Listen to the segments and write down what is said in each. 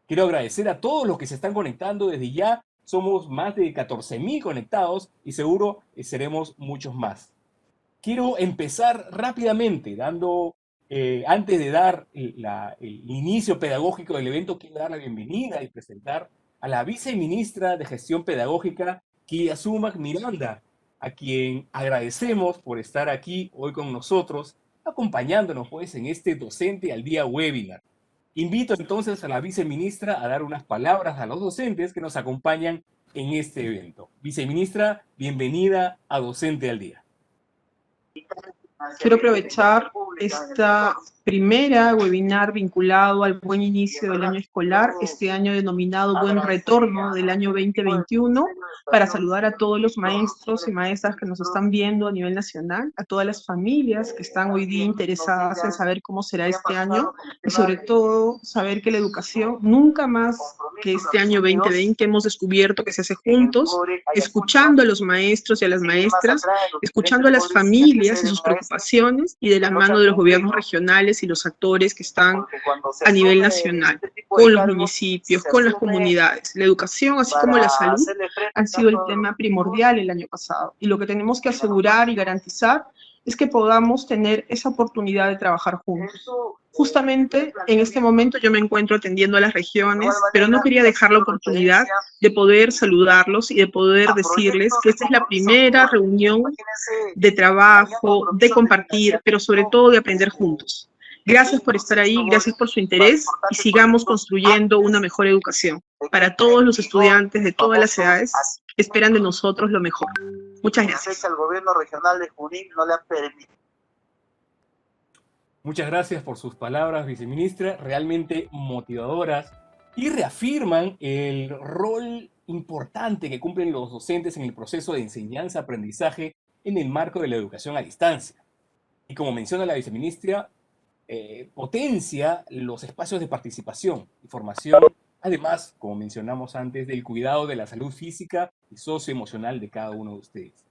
Quiero agradecer a todos los que se están conectando desde ya. Somos más de 14.000 conectados y seguro seremos muchos más. Quiero empezar rápidamente antes de dar el inicio pedagógico del evento, quiero dar la bienvenida y presentar a la viceministra de Gestión Pedagógica, Kilia Sumac Miranda, a quien agradecemos por estar aquí hoy con nosotros, acompañándonos pues en este Docente al Día webinar. Invito entonces a la viceministra a dar unas palabras a los docentes que nos acompañan en este evento. Viceministra, bienvenida a Docente al Día. Quiero aprovechar esta primera webinar vinculado al buen inicio del año escolar, este año denominado Buen Retorno del año 2021, para saludar a todos los maestros y maestras que nos están viendo a nivel nacional, a todas las familias que están hoy día interesadas en saber cómo será este año y sobre todo saber que la educación nunca más que este año 2020 hemos descubierto que se hace juntos, escuchando a los maestros y a las maestras, escuchando a las familias y sus preocupaciones y de la mano de los gobiernos regionales y los actores que están a nivel nacional, con los municipios, con las comunidades. La educación, así como la salud, han sido el tema primordial el año pasado. Y lo que tenemos que asegurar y garantizar es que podamos tener esa oportunidad de trabajar juntos. Justamente en este momento yo me encuentro atendiendo a las regiones, pero no quería dejar la oportunidad de poder saludarlos y de poder decirles que esta es la primera reunión de trabajo, de compartir, pero sobre todo de aprender juntos. Gracias por estar ahí, gracias por su interés y sigamos construyendo una mejor educación. Para todos los estudiantes de todas las edades, esperan de nosotros lo mejor. Muchas gracias. El gobierno regional de Junín no le ha permitido. Muchas gracias por sus palabras, viceministra, realmente motivadoras y reafirman el rol importante que cumplen los docentes en el proceso de enseñanza-aprendizaje en el marco de la educación a distancia. Y como menciona la viceministra, potencia los espacios de participación y formación, además, como mencionamos antes, del cuidado de la salud física y socioemocional de cada uno de ustedes.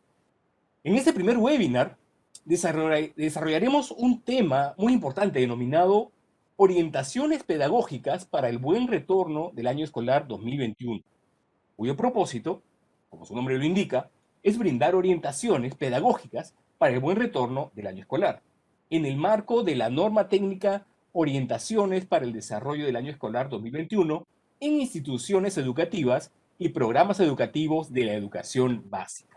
En este primer webinar desarrollaremos un tema muy importante denominado Orientaciones Pedagógicas para el Buen Retorno del Año Escolar 2021, cuyo propósito, como su nombre lo indica, es brindar orientaciones pedagógicas para el buen retorno del año escolar, en el marco de la norma técnica Orientaciones para el Desarrollo del Año Escolar 2021 en instituciones educativas y programas educativos de la educación básica.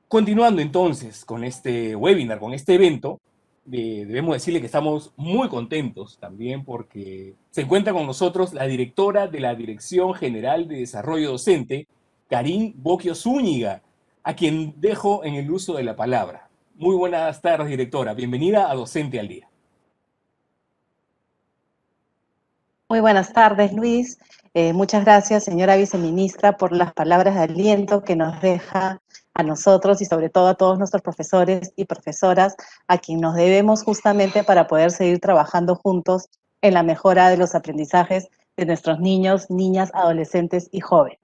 Continuando entonces con este webinar, con este evento, debemos decirle que estamos muy contentos también porque se encuentra con nosotros la directora de la Dirección General de Desarrollo Docente, Karin Boquio Zúñiga, a quien dejo en el uso de la palabra. Muy buenas tardes, directora. Bienvenida a Docente al Día. Muy buenas tardes, Luis. Muchas gracias, señora viceministra, por las palabras de aliento que nos deja a nosotros y sobre todo a todos nuestros profesores y profesoras, a quien nos debemos justamente para poder seguir trabajando juntos en la mejora de los aprendizajes de nuestros niños, niñas, adolescentes y jóvenes.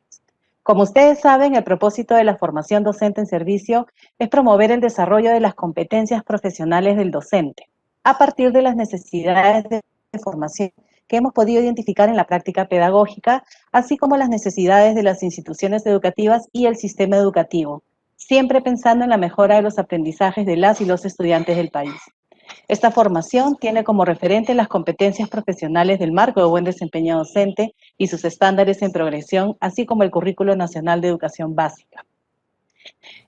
Como ustedes saben, el propósito de la formación docente en servicio es promover el desarrollo de las competencias profesionales del docente, a partir de las necesidades de formación que hemos podido identificar en la práctica pedagógica, así como las necesidades de las instituciones educativas y el sistema educativo, siempre pensando en la mejora de los aprendizajes de las y los estudiantes del país. Esta formación tiene como referente las competencias profesionales del marco de buen desempeño docente y sus estándares en progresión, así como el Currículo Nacional de Educación Básica.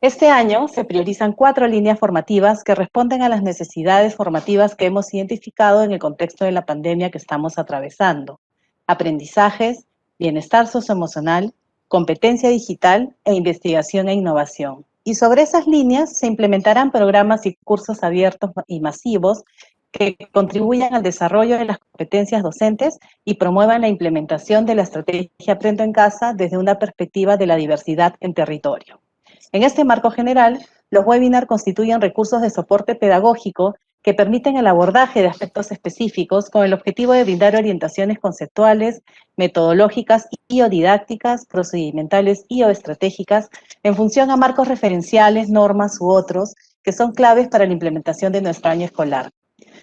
Este año se priorizan 4 líneas formativas que responden a las necesidades formativas que hemos identificado en el contexto de la pandemia que estamos atravesando: aprendizajes, bienestar socioemocional, competencia digital e investigación e innovación. Y sobre esas líneas se implementarán programas y cursos abiertos y masivos que contribuyan al desarrollo de las competencias docentes y promuevan la implementación de la estrategia Aprendo en Casa desde una perspectiva de la diversidad en territorio. En este marco general, los webinars constituyen recursos de soporte pedagógico que permiten el abordaje de aspectos específicos con el objetivo de brindar orientaciones conceptuales, metodológicas y o didácticas, procedimentales y o estratégicas en función a marcos referenciales, normas u otros que son claves para la implementación de nuestro año escolar.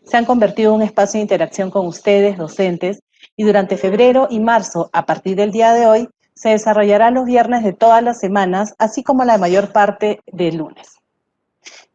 Se han convertido en un espacio de interacción con ustedes, docentes, y durante febrero y marzo, a partir del día de hoy, se desarrollará los viernes de todas las semanas, así como la mayor parte de lunes.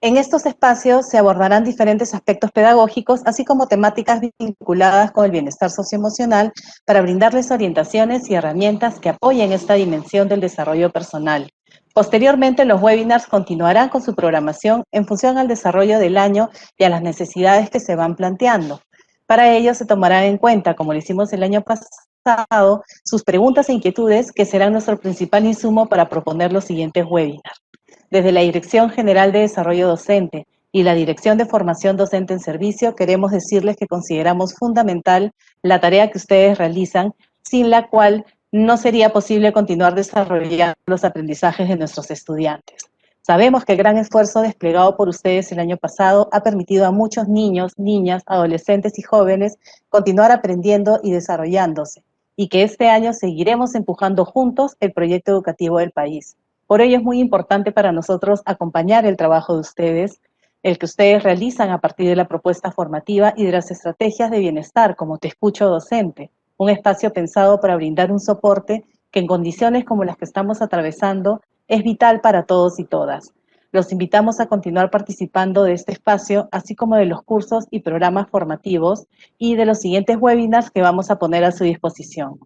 En estos espacios se abordarán diferentes aspectos pedagógicos, así como temáticas vinculadas con el bienestar socioemocional para brindarles orientaciones y herramientas que apoyen esta dimensión del desarrollo personal. Posteriormente, los webinars continuarán con su programación en función al desarrollo del año y a las necesidades que se van planteando. Para ello se tomarán en cuenta, como lo hicimos el año pasado, sus preguntas e inquietudes, que serán nuestro principal insumo para proponer los siguientes webinars. Desde la Dirección General de Desarrollo Docente y la Dirección de Formación Docente en Servicio, queremos decirles que consideramos fundamental la tarea que ustedes realizan, sin la cual no sería posible continuar desarrollando los aprendizajes de nuestros estudiantes. Sabemos que el gran esfuerzo desplegado por ustedes el año pasado ha permitido a muchos niños, niñas, adolescentes y jóvenes continuar aprendiendo y desarrollándose, y que este año seguiremos empujando juntos el proyecto educativo del país. Por ello es muy importante para nosotros acompañar el trabajo de ustedes, el que ustedes realizan a partir de la propuesta formativa y de las estrategias de bienestar, como Te Escucho Docente, un espacio pensado para brindar un soporte que en condiciones como las que estamos atravesando es vital para todos y todas. Los invitamos a continuar participando de este espacio, así como de los cursos y programas formativos y de los siguientes webinars que vamos a poner a su disposición.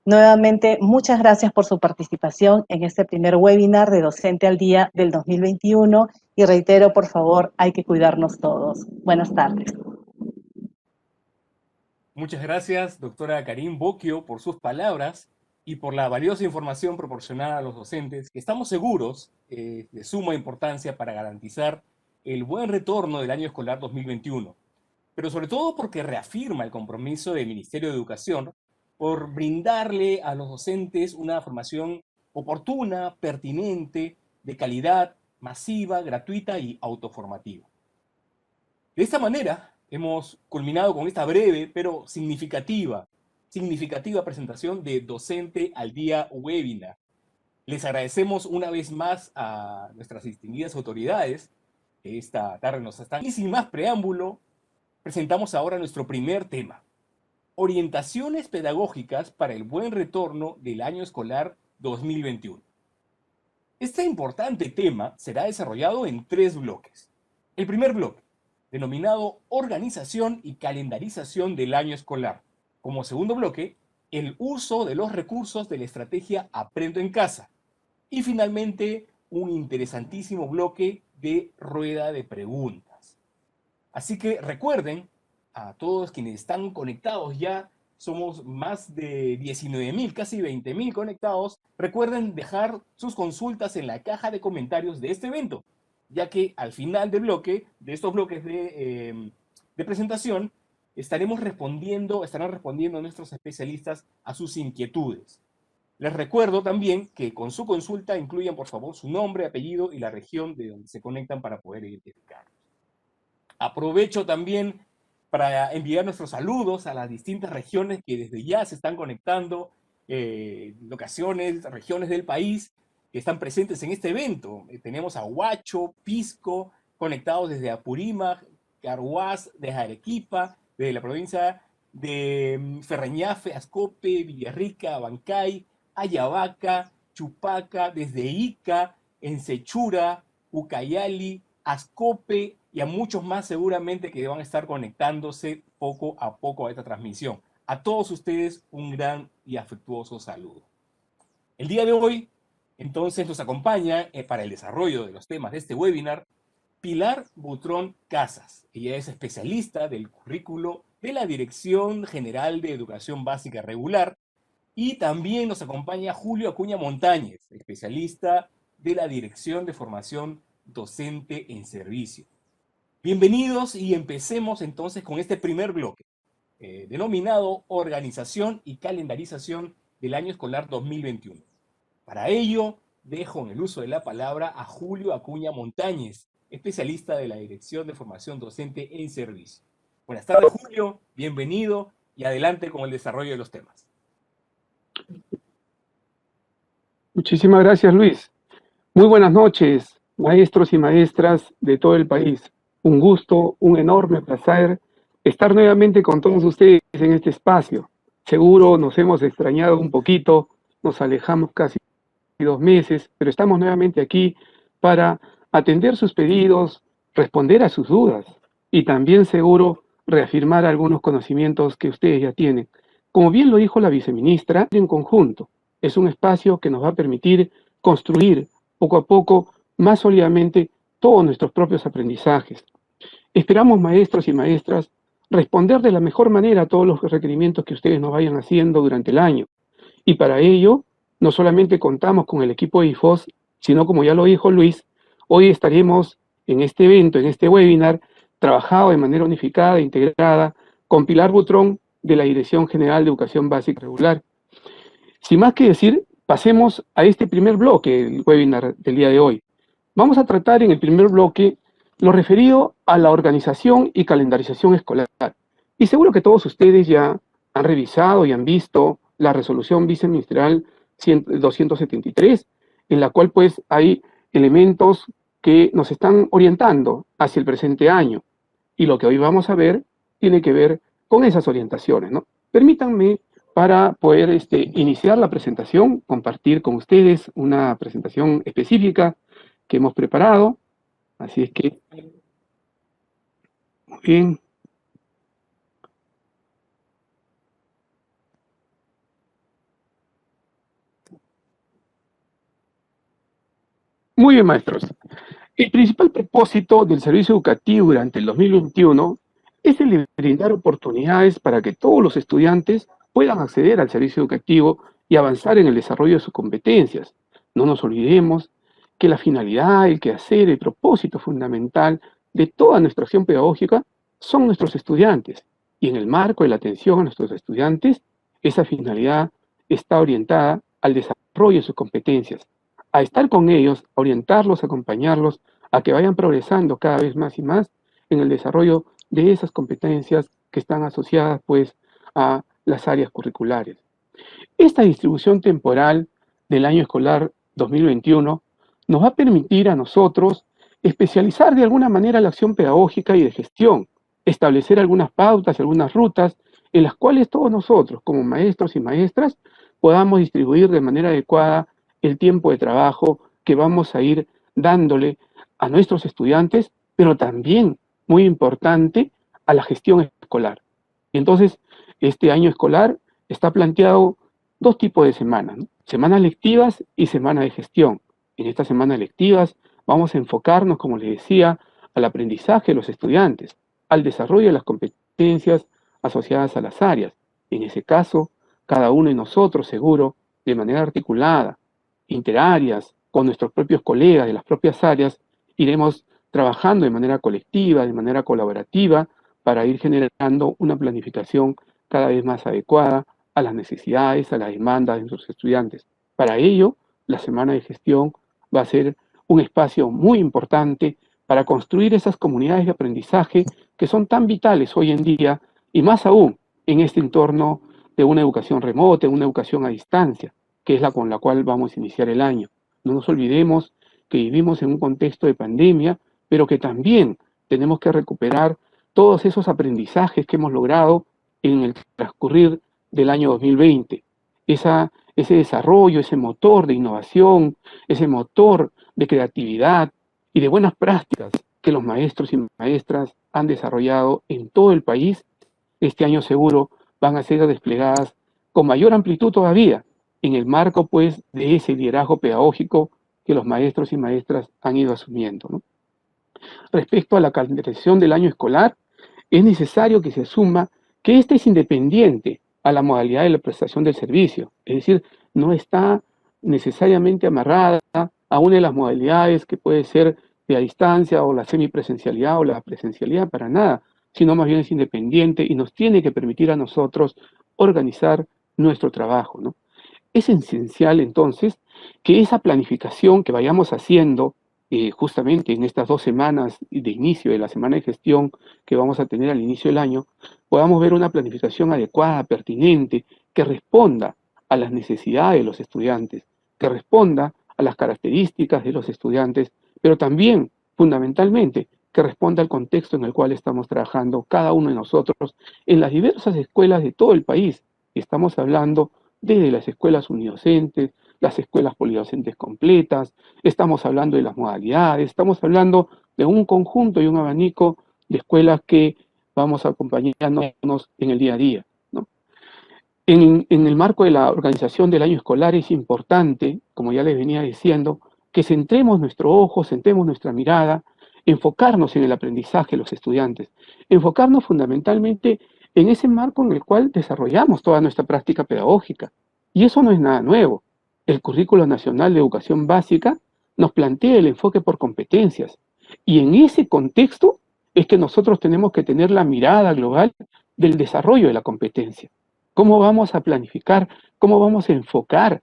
Nuevamente, muchas gracias por su participación en este primer webinar de Docente al Día del 2021 y reitero, por favor, hay que cuidarnos todos. Buenas tardes. Muchas gracias, doctora Karin Bocchio, por sus palabras y por la valiosa información proporcionada a los docentes, que estamos seguros de suma importancia para garantizar el buen retorno del año escolar 2021, pero sobre todo porque reafirma el compromiso del Ministerio de Educación por brindarle a los docentes una formación oportuna, pertinente, de calidad, masiva, gratuita y autoformativa. De esta manera, hemos culminado con esta breve pero significativa presentación de Docente al Día webinar. Les agradecemos una vez más a nuestras distinguidas autoridades que esta tarde nos están. Y sin más preámbulo, presentamos ahora nuestro primer tema: orientaciones pedagógicas para el buen retorno del año escolar 2021. Este importante tema será desarrollado en 3 bloques. El primer bloque, denominado Organización y Calendarización del año escolar. Como segundo bloque, el uso de los recursos de la estrategia Aprendo en Casa. Y finalmente, un interesantísimo bloque de rueda de preguntas. Así que recuerden, a todos quienes están conectados ya, somos más de 19.000, casi 20.000 conectados, recuerden dejar sus consultas en la caja de comentarios de este evento, ya que al final del bloque, de estos bloques de presentación, estarán respondiendo nuestros especialistas a sus inquietudes. Les recuerdo también que con su consulta incluyan, por favor, su nombre, apellido y la región de donde se conectan para poder identificarlos. Aprovecho también para enviar nuestros saludos a las distintas regiones que desde ya se están conectando, locaciones, regiones del país que están presentes en este evento. Tenemos a Huacho, Pisco, conectados desde Apurímac, Carhuaz, desde Arequipa, desde la provincia de Ferreñafe, Ascope, Villarrica, Abancay, Ayabaca, Chupaca, desde Ica, Ensechura, Ucayali, Ascope y a muchos más seguramente que van a estar conectándose poco a poco a esta transmisión. A todos ustedes un gran y afectuoso saludo. El día de hoy, entonces, nos acompaña para el desarrollo de los temas de este webinar Pilar Butrón Casas. Ella es especialista del currículo de la Dirección General de Educación Básica Regular, y también nos acompaña Julio Acuña Montañez, especialista de la Dirección de Formación Docente en Servicio. Bienvenidos y empecemos entonces con este primer bloque, denominado Organización y Calendarización del año escolar 2021. Para ello, dejo en el uso de la palabra a Julio Acuña Montañez, especialista de la Dirección de Formación Docente en Servicio. Buenas tardes, Julio, bienvenido y adelante con el desarrollo de los temas. Muchísimas gracias, Luis. Muy buenas noches, maestros y maestras de todo el país. Un gusto, un enorme placer estar nuevamente con todos ustedes en este espacio. Seguro nos hemos extrañado un poquito, nos alejamos casi 2 meses, pero estamos nuevamente aquí para atender sus pedidos, responder a sus dudas y también seguro reafirmar algunos conocimientos que ustedes ya tienen. Como bien lo dijo la viceministra, en conjunto es un espacio que nos va a permitir construir poco a poco, más sólidamente, todos nuestros propios aprendizajes. Esperamos, maestros y maestras, responder de la mejor manera a todos los requerimientos que ustedes nos vayan haciendo durante el año. Y para ello, no solamente contamos con el equipo de IFOS, sino como ya lo dijo Luis, hoy estaremos en este evento, en este webinar, trabajado de manera unificada e integrada con Pilar Butrón de la Dirección General de Educación Básica Regular. Sin más que decir, pasemos a este primer bloque del webinar del día de hoy. Vamos a tratar en el primer bloque lo referido a la organización y calendarización escolar. Y seguro que todos ustedes ya han revisado y han visto la resolución viceministerial 273, en la cual pues hay elementos que nos están orientando hacia el presente año. Y lo que hoy vamos a ver tiene que ver con esas orientaciones, ¿no? Permítanme, para poder iniciar la presentación, compartir con ustedes una presentación específica que hemos preparado. Así es que, muy bien. Muy bien, maestros. El principal propósito del servicio educativo durante el 2021 es el de brindar oportunidades para que todos los estudiantes puedan acceder al servicio educativo y avanzar en el desarrollo de sus competencias. No nos olvidemos que la finalidad, el quehacer, el propósito fundamental de toda nuestra acción pedagógica son nuestros estudiantes. Y en el marco de la atención a nuestros estudiantes, esa finalidad está orientada al desarrollo de sus competencias, a estar con ellos, a orientarlos, a acompañarlos, a que vayan progresando cada vez más y más en el desarrollo de esas competencias que están asociadas pues a las áreas curriculares. Esta distribución temporal del año escolar 2021 nos va a permitir a nosotros especializar de alguna manera la acción pedagógica y de gestión, establecer algunas pautas y algunas rutas en las cuales todos nosotros, como maestros y maestras, podamos distribuir de manera adecuada el tiempo de trabajo que vamos a ir dándole a nuestros estudiantes, pero también, muy importante, a la gestión escolar. Entonces, este año escolar está planteado 2 tipos de semanas, ¿no? Semanas lectivas y semana de gestión. En estas semanas lectivas vamos a enfocarnos, como les decía, al aprendizaje de los estudiantes, al desarrollo de las competencias asociadas a las áreas. En ese caso, cada uno de nosotros, seguro, de manera articulada, interáreas, con nuestros propios colegas de las propias áreas, iremos trabajando de manera colectiva, de manera colaborativa, para ir generando una planificación cada vez más adecuada a las necesidades, a las demandas de nuestros estudiantes. Para ello, la semana de gestión va a ser un espacio muy importante para construir esas comunidades de aprendizaje que son tan vitales hoy en día y más aún en este entorno de una educación remota, una educación a distancia, que es la con la cual vamos a iniciar el año. No nos olvidemos que vivimos en un contexto de pandemia, pero que también tenemos que recuperar todos esos aprendizajes que hemos logrado en el transcurrir del año 2020. Ese desarrollo, ese motor de innovación, ese motor de creatividad y de buenas prácticas que los maestros y maestras han desarrollado en todo el país, este año seguro van a ser desplegadas con mayor amplitud todavía, en el marco pues de ese liderazgo pedagógico que los maestros y maestras han ido asumiendo, ¿no? Respecto a la calendarización del año escolar, es necesario que se asuma que ésta es independiente a la modalidad de la prestación del servicio, es decir, no está necesariamente amarrada a una de las modalidades que puede ser de a distancia o la semipresencialidad o la presencialidad, para nada, sino más bien es independiente y nos tiene que permitir a nosotros organizar nuestro trabajo, ¿no? Es esencial entonces que esa planificación que vayamos haciendo justamente en estas 2 semanas de inicio de la semana de gestión que vamos a tener al inicio del año, podamos ver una planificación adecuada, pertinente, que responda a las necesidades de los estudiantes, que responda a las características de los estudiantes, pero también, fundamentalmente, que responda al contexto en el cual estamos trabajando cada uno de nosotros en las diversas escuelas de todo el país, Estamos hablando desde las escuelas unidocentes, las escuelas polidocentes completas, estamos hablando de las modalidades, estamos hablando de un conjunto y un abanico de escuelas que vamos acompañándonos en el día a día, ¿no? En el marco de la organización del año escolar es importante, como ya les venía diciendo, que centremos nuestro ojo, centremos nuestra mirada, enfocarnos en el aprendizaje de los estudiantes, enfocarnos fundamentalmente en ese marco en el cual desarrollamos toda nuestra práctica pedagógica. Y eso no es nada nuevo. El Currículo Nacional de Educación Básica nos plantea el enfoque por competencias. Y en ese contexto es que nosotros tenemos que tener la mirada global del desarrollo de la competencia. ¿Cómo vamos a planificar? ¿Cómo vamos a enfocar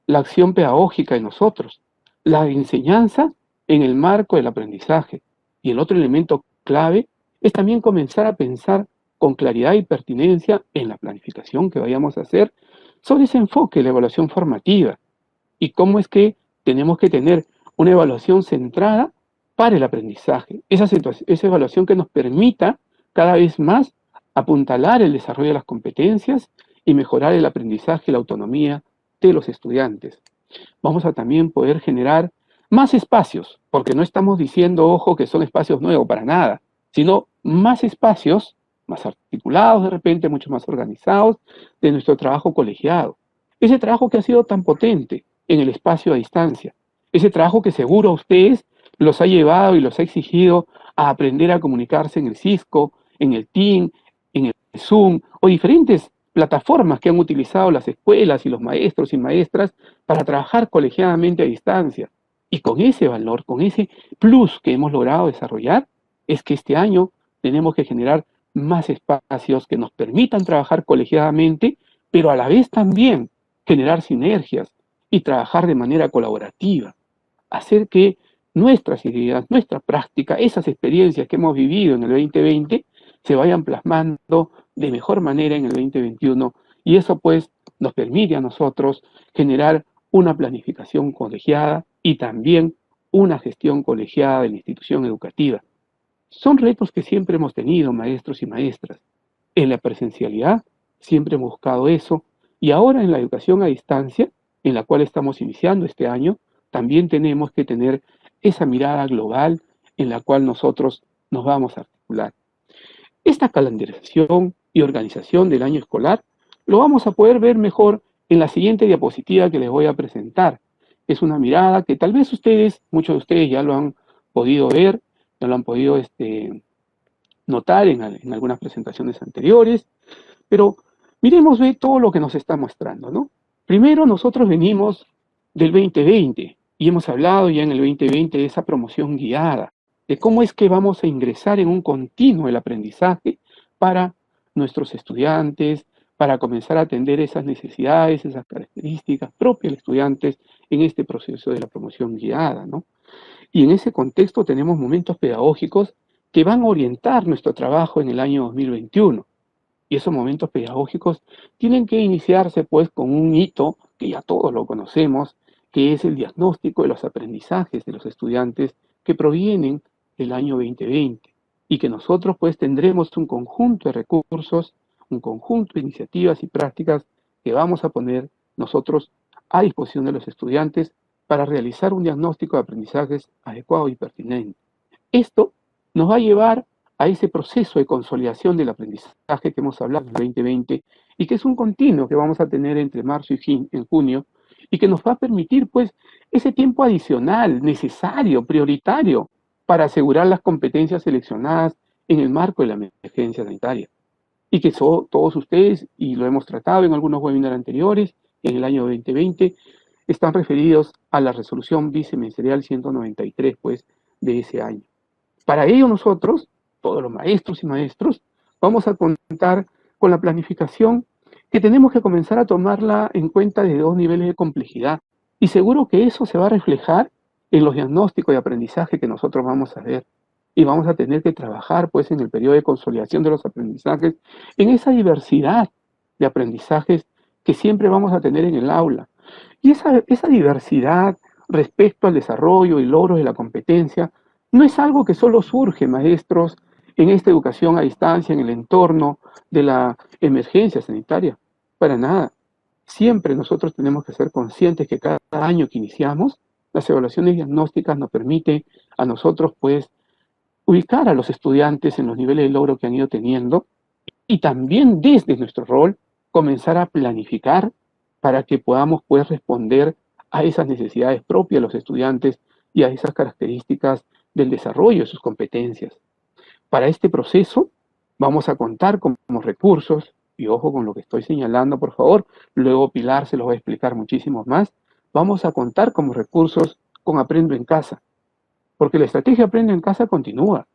la acción pedagógica en nosotros? La enseñanza en el marco del aprendizaje. Y el otro elemento clave es también comenzar a pensar con claridad y pertinencia en la planificación que vayamos a hacer sobre ese enfoque, la evaluación formativa. Y cómo es que tenemos que tener una evaluación centrada para el aprendizaje. Esa evaluación que nos permita cada vez más apuntalar el desarrollo de las competencias y mejorar el aprendizaje y la autonomía de los estudiantes. Vamos a también poder generar más espacios, porque no estamos diciendo, ojo, que son espacios nuevos para nada, sino más espacios, más articulados de repente, mucho más organizados, de nuestro trabajo colegiado. Ese trabajo que ha sido tan potente en el espacio a distancia, ese trabajo que seguro a ustedes los ha llevado y los ha exigido a aprender a comunicarse en el Cisco, en el Team, en el Zoom, o diferentes plataformas que han utilizado las escuelas y los maestros y maestras para trabajar colegiadamente a distancia. Y con ese valor, con ese plus que hemos logrado desarrollar, es que este año tenemos que generar más espacios que nos permitan trabajar colegiadamente, pero a la vez también generar sinergias y trabajar de manera colaborativa. Hacer que nuestras ideas, nuestra práctica, esas experiencias que hemos vivido en el 2020 se vayan plasmando de mejor manera en el 2021 y eso pues nos permite a nosotros generar una planificación colegiada y también una gestión colegiada de la institución educativa. Son retos que siempre hemos tenido, maestros y maestras. En la presencialidad siempre hemos buscado eso y ahora en la educación a distancia, en la cual estamos iniciando este año, también tenemos que tener esa mirada global en la cual nosotros nos vamos a articular. Esta calendarización y organización del año escolar lo vamos a poder ver mejor en la siguiente diapositiva que les voy a presentar. Es una mirada que tal vez ustedes, muchos de ustedes ya lo han podido ver, ya lo han podido notar en algunas presentaciones anteriores, pero miremos todo lo que nos está mostrando, ¿no? Primero, nosotros venimos del 2020 y hemos hablado ya en el 2020 de esa promoción guiada, de cómo es que vamos a ingresar en un continuo del aprendizaje para nuestros estudiantes, para comenzar a atender esas necesidades, esas características propias de estudiantes en este proceso de la promoción guiada, ¿no? Y en ese contexto tenemos momentos pedagógicos que van a orientar nuestro trabajo en el año 2021. Y esos momentos pedagógicos tienen que iniciarse pues con un hito que ya todos lo conocemos, que es el diagnóstico de los aprendizajes de los estudiantes que provienen del año 2020 y que nosotros pues tendremos un conjunto de recursos, un conjunto de iniciativas y prácticas que vamos a poner nosotros a disposición de los estudiantes para realizar un diagnóstico de aprendizajes adecuado y pertinente. Esto nos va a llevar a ese proceso de consolidación del aprendizaje que hemos hablado en el 2020 y que es un continuo que vamos a tener entre marzo y junio y que nos va a permitir pues ese tiempo adicional, necesario, prioritario para asegurar las competencias seleccionadas en el marco de la emergencia sanitaria. Y que todos ustedes, y lo hemos tratado en algunos webinars anteriores, en el año 2020, están referidos a la resolución viceministerial 193 pues, de ese año. Para ello nosotros, todos los maestros y maestros, vamos a contar con la planificación que tenemos que comenzar a tomarla en cuenta de dos niveles de complejidad. Y seguro que eso se va a reflejar en los diagnósticos de aprendizaje que nosotros vamos a ver. Y vamos a tener que trabajar pues en el periodo de consolidación de los aprendizajes, en esa diversidad de aprendizajes que siempre vamos a tener en el aula. Y esa diversidad respecto al desarrollo y logros de la competencia no es algo que solo surge, maestros, en esta educación a distancia, en el entorno de la emergencia sanitaria. Para nada. Siempre nosotros tenemos que ser conscientes que cada año que iniciamos, las evaluaciones diagnósticas nos permiten a nosotros, pues, ubicar a los estudiantes en los niveles de logro que han ido teniendo y también desde nuestro rol comenzar a planificar para que podamos, pues, responder a esas necesidades propias de los estudiantes y a esas características del desarrollo de sus competencias. Para este proceso vamos a contar con recursos, y ojo con lo que estoy señalando, por favor, luego Pilar se los va a explicar muchísimo más. Vamos a contar como recursos con Aprendo en Casa, porque la estrategia Aprendo en Casa continúa,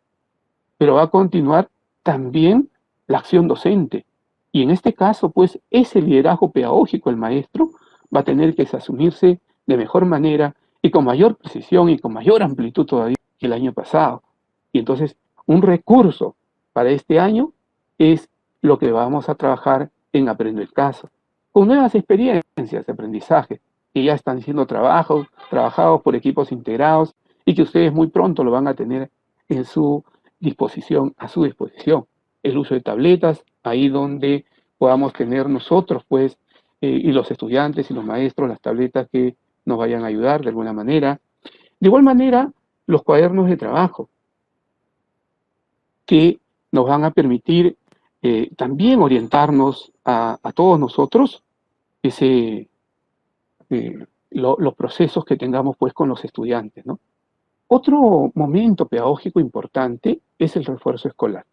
pero va a continuar también la acción docente. Y en este caso, pues, ese liderazgo pedagógico, el maestro, va a tener que asumirse de mejor manera y con mayor precisión y con mayor amplitud todavía que el año pasado. Y entonces, un recurso para este año es lo que vamos a trabajar en Aprendo en Casa, con nuevas experiencias de aprendizaje que ya están siendo trabajados por equipos integrados y que ustedes muy pronto lo van a tener en su disposición, a su disposición. El uso de tabletas, ahí donde podamos tener nosotros, pues, y los estudiantes y los maestros, las tabletas que nos vayan a ayudar de alguna manera. De igual manera, los cuadernos de trabajo, que nos van a permitir también orientarnos a todos nosotros los procesos que tengamos, pues, con los estudiantes, ¿no? Otro momento pedagógico importante es el refuerzo escolar,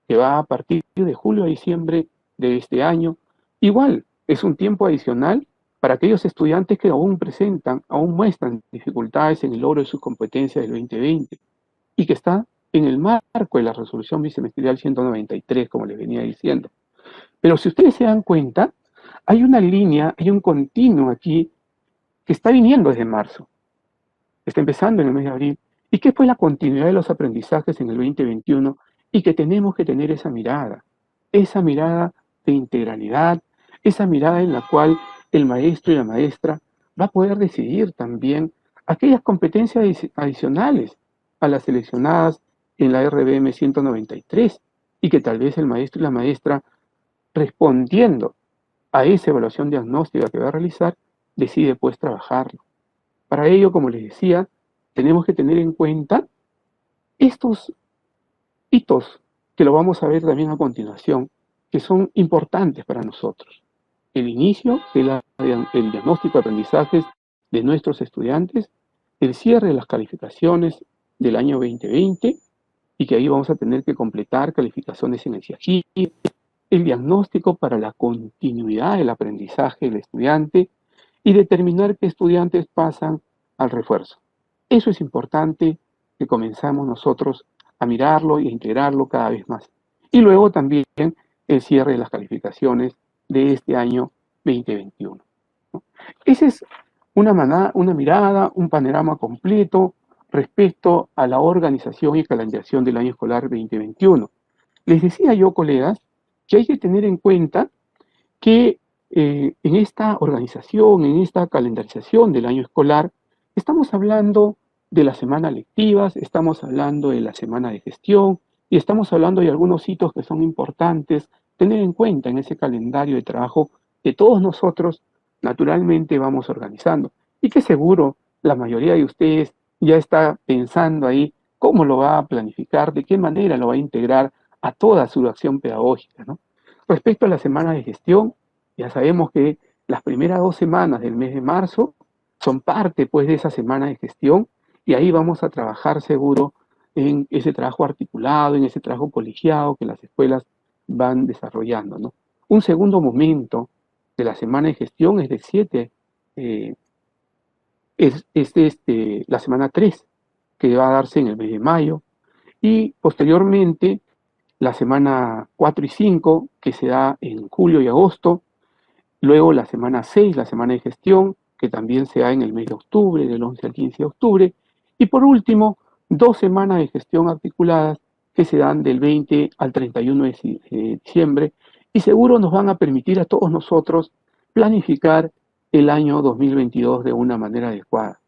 que va a partir de julio a diciembre de este año. Igual, es un tiempo adicional para aquellos estudiantes que aún muestran dificultades en el logro de sus competencias del 2020 y que está en el marco de la resolución bisemestrial 193, como les venía diciendo. Pero si ustedes se dan cuenta, hay una línea, hay un continuo aquí que está viniendo desde marzo, está empezando en el mes de abril, y que es pues la continuidad de los aprendizajes en el 2021 y que tenemos que tener esa mirada de integralidad, esa mirada en la cual el maestro y la maestra va a poder decidir también aquellas competencias adicionales a las seleccionadas en la RBM 193 y que tal vez el maestro y la maestra, respondiendo a esa evaluación diagnóstica que va a realizar, decide pues trabajarlo. Para ello, como les decía, tenemos que tener en cuenta estos hitos que lo vamos a ver también a continuación, que son importantes para nosotros. El inicio del diagnóstico de aprendizajes de nuestros estudiantes, el cierre de las calificaciones del año 2020, y que ahí vamos a tener que completar calificaciones en el CIAGI, el diagnóstico para la continuidad del aprendizaje del estudiante y determinar qué estudiantes pasan al refuerzo. Eso es importante que comenzamos nosotros a mirarlo y a integrarlo cada vez más. Y luego también el cierre de las calificaciones de este año 2021. ¿No? Esa es una mirada, un panorama completo respecto a la organización y calendarización del año escolar 2021. Les decía yo, colegas, que hay que tener en cuenta que en esta organización, en esta calendarización del año escolar, estamos hablando de las semanas lectivas, estamos hablando de la semana de gestión y estamos hablando de algunos hitos que son importantes tener en cuenta en ese calendario de trabajo que todos nosotros naturalmente vamos organizando y que seguro la mayoría de ustedes ya está pensando ahí cómo lo va a planificar, de qué manera lo va a integrar a toda su acción pedagógica, ¿no? Respecto a la semana de gestión, ya sabemos que las primeras 2 semanas del mes de marzo son parte, pues, de esa semana de gestión y ahí vamos a trabajar seguro en ese trabajo articulado, en ese trabajo colegiado que las escuelas van desarrollando, ¿no? Un segundo momento de la semana de gestión es del 7, la semana 3, que va a darse en el mes de mayo, y posteriormente la semana 4 y 5, que se da en julio y agosto, luego la semana 6, la semana de gestión, que también se da en el mes de octubre, del 11 al 15 de octubre, y por último, 2 semanas de gestión articuladas que se dan del 20 al 31 de diciembre, y seguro nos van a permitir a todos nosotros planificar el año 2022 de una manera adecuada.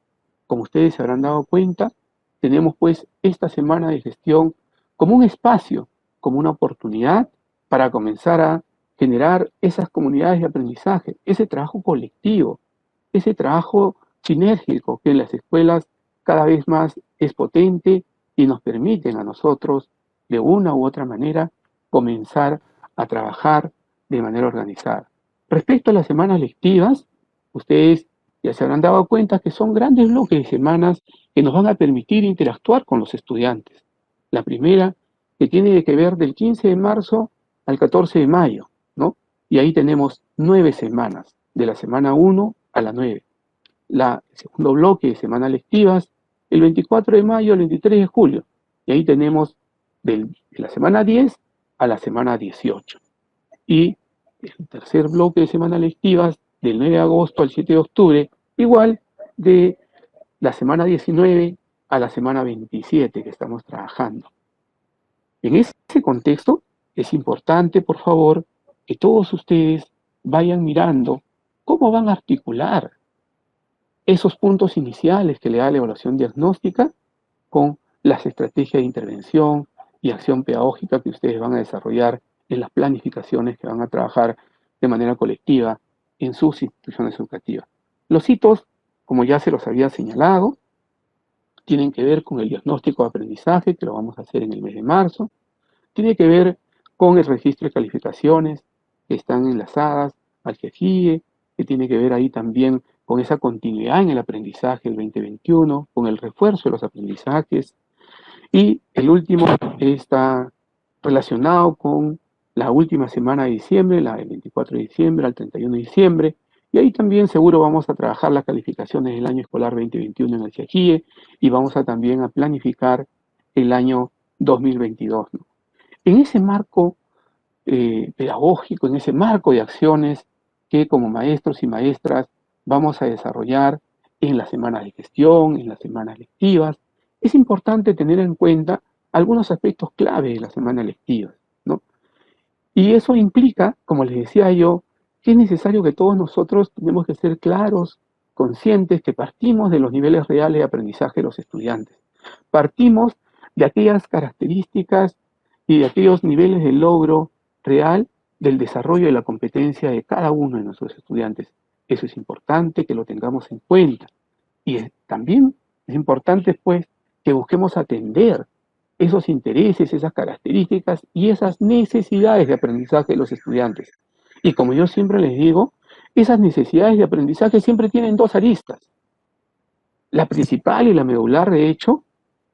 Como ustedes se habrán dado cuenta, tenemos pues esta semana de gestión como un espacio, como una oportunidad para comenzar a generar esas comunidades de aprendizaje, ese trabajo colectivo, ese trabajo sinérgico que en las escuelas cada vez más es potente y nos permiten a nosotros, de una u otra manera, comenzar a trabajar de manera organizada. Respecto a las semanas lectivas, ustedes ya se habrán dado cuenta que son grandes bloques de semanas que nos van a permitir interactuar con los estudiantes. La primera, que tiene que ver del 15 de marzo al 14 de mayo, ¿no? Y ahí tenemos 9 semanas, de la semana 1 a la 9. El segundo bloque de semanas lectivas, el 24 de mayo al 23 de julio. Y ahí tenemos de la semana 10 a la semana 18. Y el tercer bloque de semanas lectivas, del 9 de agosto al 7 de octubre, igual de la semana 19 a la semana 27 que estamos trabajando. En ese contexto, es importante, por favor, que todos ustedes vayan mirando cómo van a articular esos puntos iniciales que le da la evaluación diagnóstica con las estrategias de intervención y acción pedagógica que ustedes van a desarrollar en las planificaciones que van a trabajar de manera colectiva en sus instituciones educativas. Los hitos, como ya se los había señalado, tienen que ver con el diagnóstico de aprendizaje, que lo vamos a hacer en el mes de marzo, tiene que ver con el registro de calificaciones que están enlazadas al GEFIE, que tiene que ver ahí también con esa continuidad en el aprendizaje del 2021, con el refuerzo de los aprendizajes. Y el último está relacionado con la última semana de diciembre, la del 24 de diciembre al 31 de diciembre, y ahí también seguro vamos a trabajar las calificaciones del año escolar 2021 en el CIAGIE y vamos a también a planificar el año 2022, ¿no? En ese marco pedagógico, en ese marco de acciones que como maestros y maestras vamos a desarrollar en las semanas de gestión, en las semanas lectivas, es importante tener en cuenta algunos aspectos clave de las semanas lectivas, ¿no? Y eso implica, como les decía yo, que es necesario que todos nosotros tenemos que ser claros, conscientes, que partimos de los niveles reales de aprendizaje de los estudiantes. Partimos de aquellas características y de aquellos niveles de logro real del desarrollo de la competencia de cada uno de nuestros estudiantes. Eso es importante que lo tengamos en cuenta. Y también es importante, pues, que busquemos atender esos intereses, esas características y esas necesidades de aprendizaje de los estudiantes. Y como yo siempre les digo, esas necesidades de aprendizaje siempre tienen dos aristas. La principal y la medular, de hecho,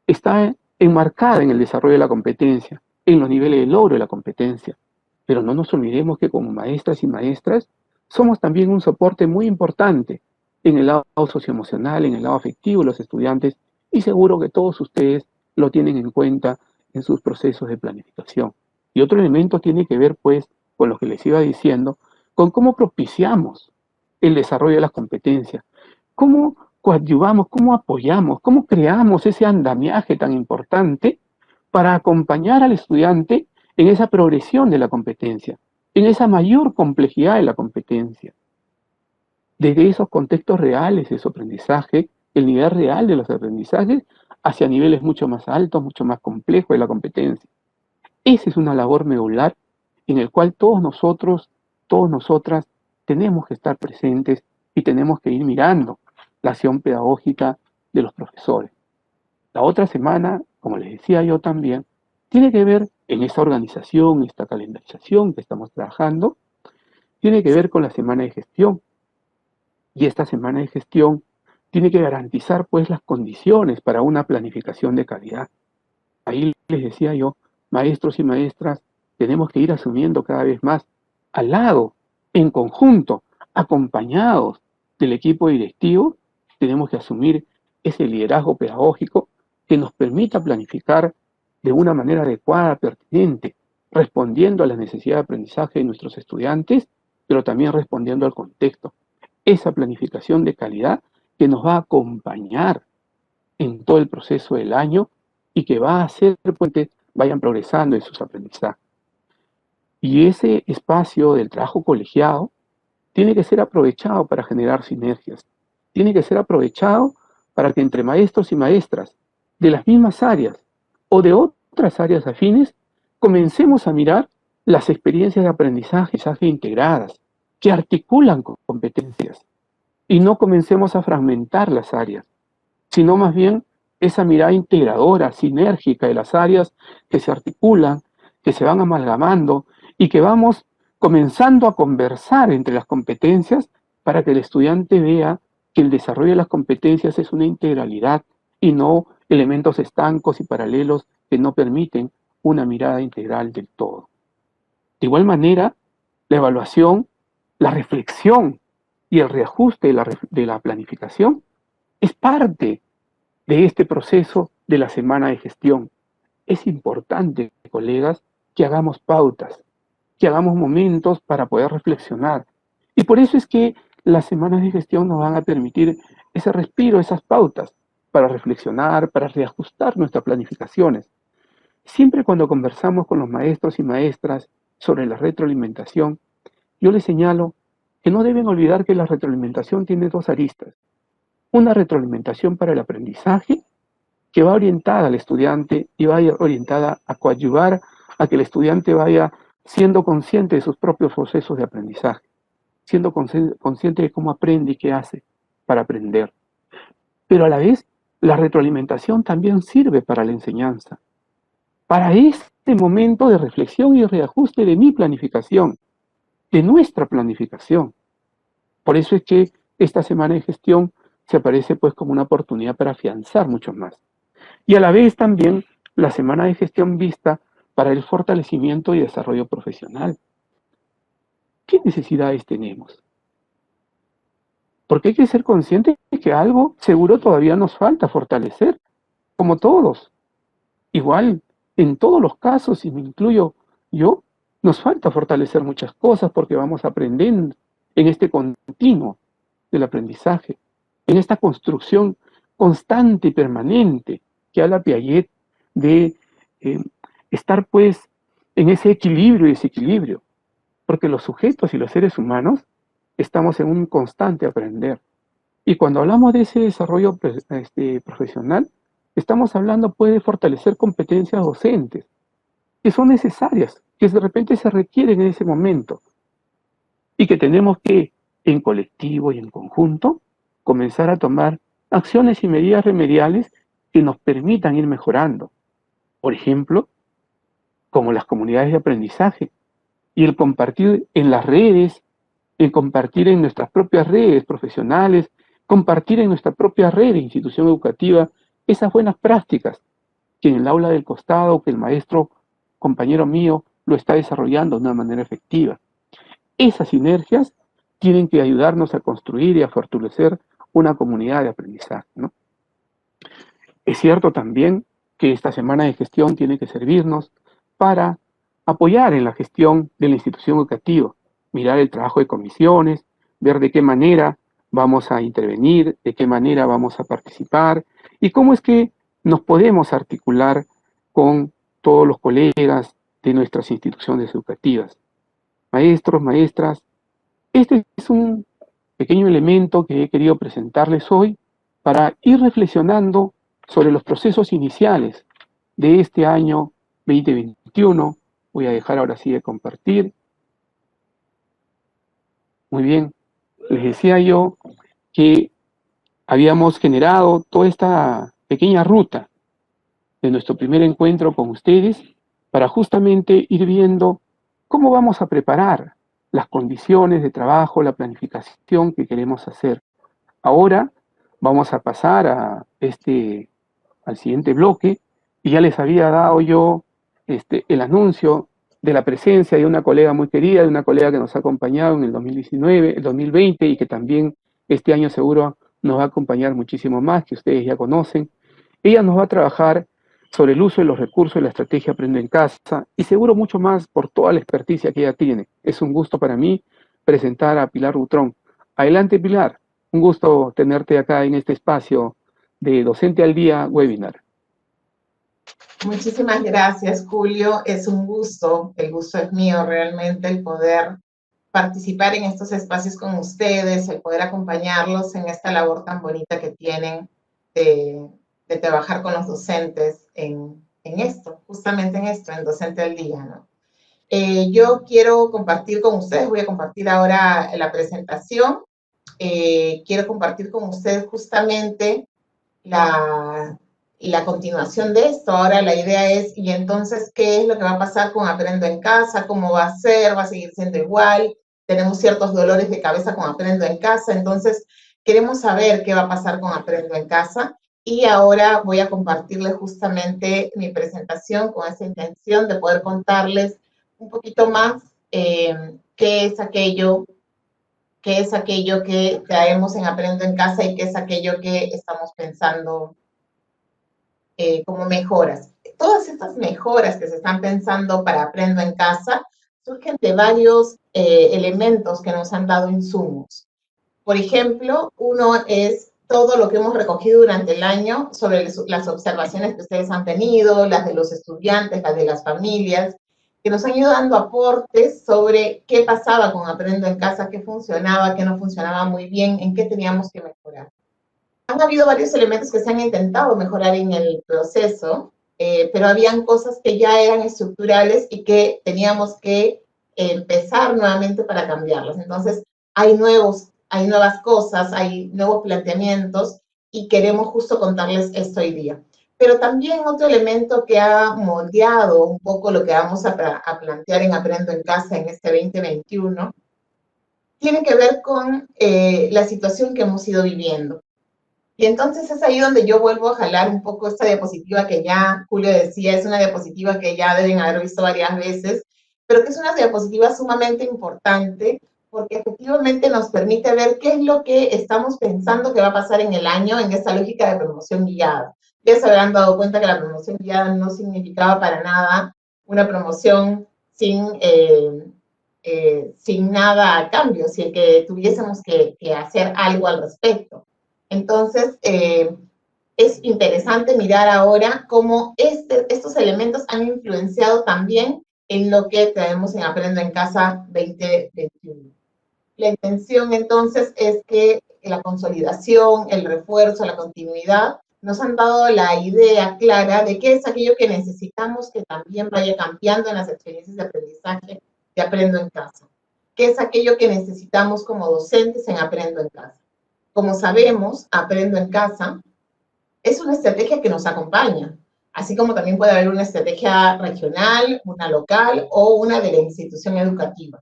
está enmarcada en el desarrollo de la competencia, en los niveles de logro de la competencia. Pero no nos olvidemos que como maestras y maestras somos también un soporte muy importante en el lado socioemocional, en el lado afectivo de los estudiantes, y seguro que todos ustedes lo tienen en cuenta en sus procesos de planificación. Y otro elemento tiene que ver, pues, con lo que les iba diciendo, con cómo propiciamos el desarrollo de las competencias, cómo coadyuvamos, cómo apoyamos, cómo creamos ese andamiaje tan importante para acompañar al estudiante en esa progresión de la competencia, en esa mayor complejidad de la competencia. Desde esos contextos reales de su aprendizaje, el nivel real de los aprendizajes, hacia niveles mucho más altos, mucho más complejos de la competencia. Esa es una labor medular en el cual todos nosotros, todas nosotras, tenemos que estar presentes y tenemos que ir mirando la acción pedagógica de los profesores. La otra semana, como les decía yo también, tiene que ver en esta organización, esta calendarización que estamos trabajando, tiene que ver con la semana de gestión. Y esta semana de gestión tiene que garantizar, pues, las condiciones para una planificación de calidad. Ahí les decía yo, maestros y maestras, tenemos que ir asumiendo cada vez más al lado, en conjunto, acompañados del equipo directivo, tenemos que asumir ese liderazgo pedagógico que nos permita planificar de una manera adecuada, pertinente, respondiendo a las necesidades de aprendizaje de nuestros estudiantes, pero también respondiendo al contexto. Esa planificación de calidad que nos va a acompañar en todo el proceso del año y que va a hacer que vayan progresando en sus aprendizajes. Y ese espacio del trabajo colegiado tiene que ser aprovechado para generar sinergias. Tiene que ser aprovechado para que entre maestros y maestras de las mismas áreas o de otras áreas afines comencemos a mirar las experiencias de aprendizaje integradas, que articulan competencias, y no comencemos a fragmentar las áreas, sino más bien esa mirada integradora, sinérgica de las áreas que se articulan, que se van amalgamando y que vamos comenzando a conversar entre las competencias para que el estudiante vea que el desarrollo de las competencias es una integralidad y no elementos estancos y paralelos que no permiten una mirada integral del todo. De igual manera, la evaluación, la reflexión y el reajuste de la planificación es parte de este proceso de la semana de gestión. Es importante, colegas, que hagamos pautas, que hagamos momentos para poder reflexionar. Y por eso es que las semanas de gestión nos van a permitir ese respiro, esas pautas, para reflexionar, para reajustar nuestras planificaciones. Siempre cuando conversamos con los maestros y maestras sobre la retroalimentación, yo les señalo que no deben olvidar que la retroalimentación tiene dos aristas. Una retroalimentación para el aprendizaje, que va orientada al estudiante y va orientada a coadyuvar a que el estudiante vaya siendo consciente de sus propios procesos de aprendizaje, siendo consciente de cómo aprende y qué hace para aprender. Pero a la vez, la retroalimentación también sirve para la enseñanza, para este momento de reflexión y reajuste de mi planificación, de nuestra planificación. Por eso es que esta semana de gestión se aparece pues como una oportunidad para afianzar mucho más. Y a la vez también la semana de gestión vista para el fortalecimiento y desarrollo profesional. ¿Qué necesidades tenemos? Porque hay que ser conscientes de que algo seguro todavía nos falta fortalecer, como todos. Igual, en todos los casos, y me incluyo yo, nos falta fortalecer muchas cosas porque vamos aprendiendo en este continuo del aprendizaje, en esta construcción constante y permanente que habla Piaget de estar pues en ese equilibrio y desequilibrio, porque los sujetos y los seres humanos estamos en un constante aprender. Y cuando hablamos de ese desarrollo profesional, estamos hablando pues de fortalecer competencias docentes, que son necesarias, que de repente se requieren en ese momento, y que tenemos que, en colectivo y en conjunto, comenzar a tomar acciones y medidas remediales que nos permitan ir mejorando. Por ejemplo, como las comunidades de aprendizaje y el compartir en las redes, el compartir en nuestras propias redes profesionales, compartir en nuestra propia red de institución educativa esas buenas prácticas que en el aula del costado, que el maestro, compañero mío, lo está desarrollando de una manera efectiva. Esas sinergias tienen que ayudarnos a construir y a fortalecer una comunidad de aprendizaje, ¿no? Es cierto también que esta semana de gestión tiene que servirnos para apoyar en la gestión de la institución educativa, mirar el trabajo de comisiones, ver de qué manera vamos a intervenir, de qué manera vamos a participar y cómo es que nos podemos articular con todos los colegas de nuestras instituciones educativas. Maestros, maestras, este es un pequeño elemento que he querido presentarles hoy para ir reflexionando sobre los procesos iniciales de este año 2021. Voy a dejar ahora sí de compartir. Muy bien, les decía yo que habíamos generado toda esta pequeña ruta de nuestro primer encuentro con ustedes para justamente ir viendo cómo vamos a preparar las condiciones de trabajo, la planificación que queremos hacer. Ahora vamos a pasar al siguiente bloque y ya les había dado yo el anuncio de la presencia de una colega muy querida, de una colega que nos ha acompañado en el 2019, el 2020 y que también este año seguro nos va a acompañar muchísimo más, que ustedes ya conocen. Ella nos va a trabajar sobre el uso de los recursos de la estrategia Aprende en Casa y seguro mucho más por toda la experticia que ella tiene. Es un gusto para mí presentar a Pilar Butrón. Adelante, Pilar. Un gusto tenerte acá en este espacio de Docente al Día webinar. Muchísimas gracias, Julio. Es un gusto, el gusto es mío realmente, el poder participar en estos espacios con ustedes, el poder acompañarlos en esta labor tan bonita que tienen de trabajar con los docentes en esto, justamente en esto, en Docente al Día, ¿no? Yo quiero compartir con ustedes, voy a compartir ahora la presentación. Quiero compartir con ustedes justamente la continuación de esto. Ahora la idea es, y entonces, ¿qué es lo que va a pasar con Aprendo en Casa? ¿Cómo va a ser? ¿Va a seguir siendo igual? Tenemos ciertos dolores de cabeza con Aprendo en Casa, entonces queremos saber qué va a pasar con Aprendo en Casa. Y ahora voy a compartirles justamente mi presentación con esa intención de poder contarles un poquito más qué es aquello que traemos en Aprendo en Casa y qué es aquello que estamos pensando como mejoras. Todas estas mejoras que se están pensando para Aprendo en Casa surgen de varios elementos que nos han dado insumos. Por ejemplo, uno es todo lo que hemos recogido durante el año sobre las observaciones que ustedes han tenido, las de los estudiantes, las de las familias, que nos han ido dando aportes sobre qué pasaba con Aprendo en Casa, qué funcionaba, qué no funcionaba muy bien, en qué teníamos que mejorar. Han habido varios elementos que se han intentado mejorar en el proceso, pero habían cosas que ya eran estructurales y que teníamos que empezar nuevamente para cambiarlas. Entonces, hay nuevas cosas, hay nuevos planteamientos y queremos justo contarles esto hoy día. Pero también otro elemento que ha moldeado un poco lo que vamos a plantear en Aprendo en Casa en este 2021 tiene que ver con la situación que hemos ido viviendo. Y entonces es ahí donde yo vuelvo a jalar un poco esta diapositiva que ya Julio decía, es una diapositiva que ya deben haber visto varias veces, pero que es una diapositiva sumamente importante porque efectivamente nos permite ver qué es lo que estamos pensando que va a pasar en el año en esta lógica de promoción guiada. Ya se habrán dado cuenta que la promoción guiada no significaba para nada una promoción sin nada a cambio, sin que tuviésemos que hacer algo al respecto. Entonces, es interesante mirar ahora cómo estos elementos han influenciado también en lo que traemos en Aprendo en Casa 2021. La intención, entonces, es que la consolidación, el refuerzo, la continuidad, nos han dado la idea clara de qué es aquello que necesitamos que también vaya cambiando en las experiencias de aprendizaje de Aprendo en Casa. ¿Qué es aquello que necesitamos como docentes en Aprendo en Casa? Como sabemos, Aprendo en Casa es una estrategia que nos acompaña, así como también puede haber una estrategia regional, una local o una de la institución educativa.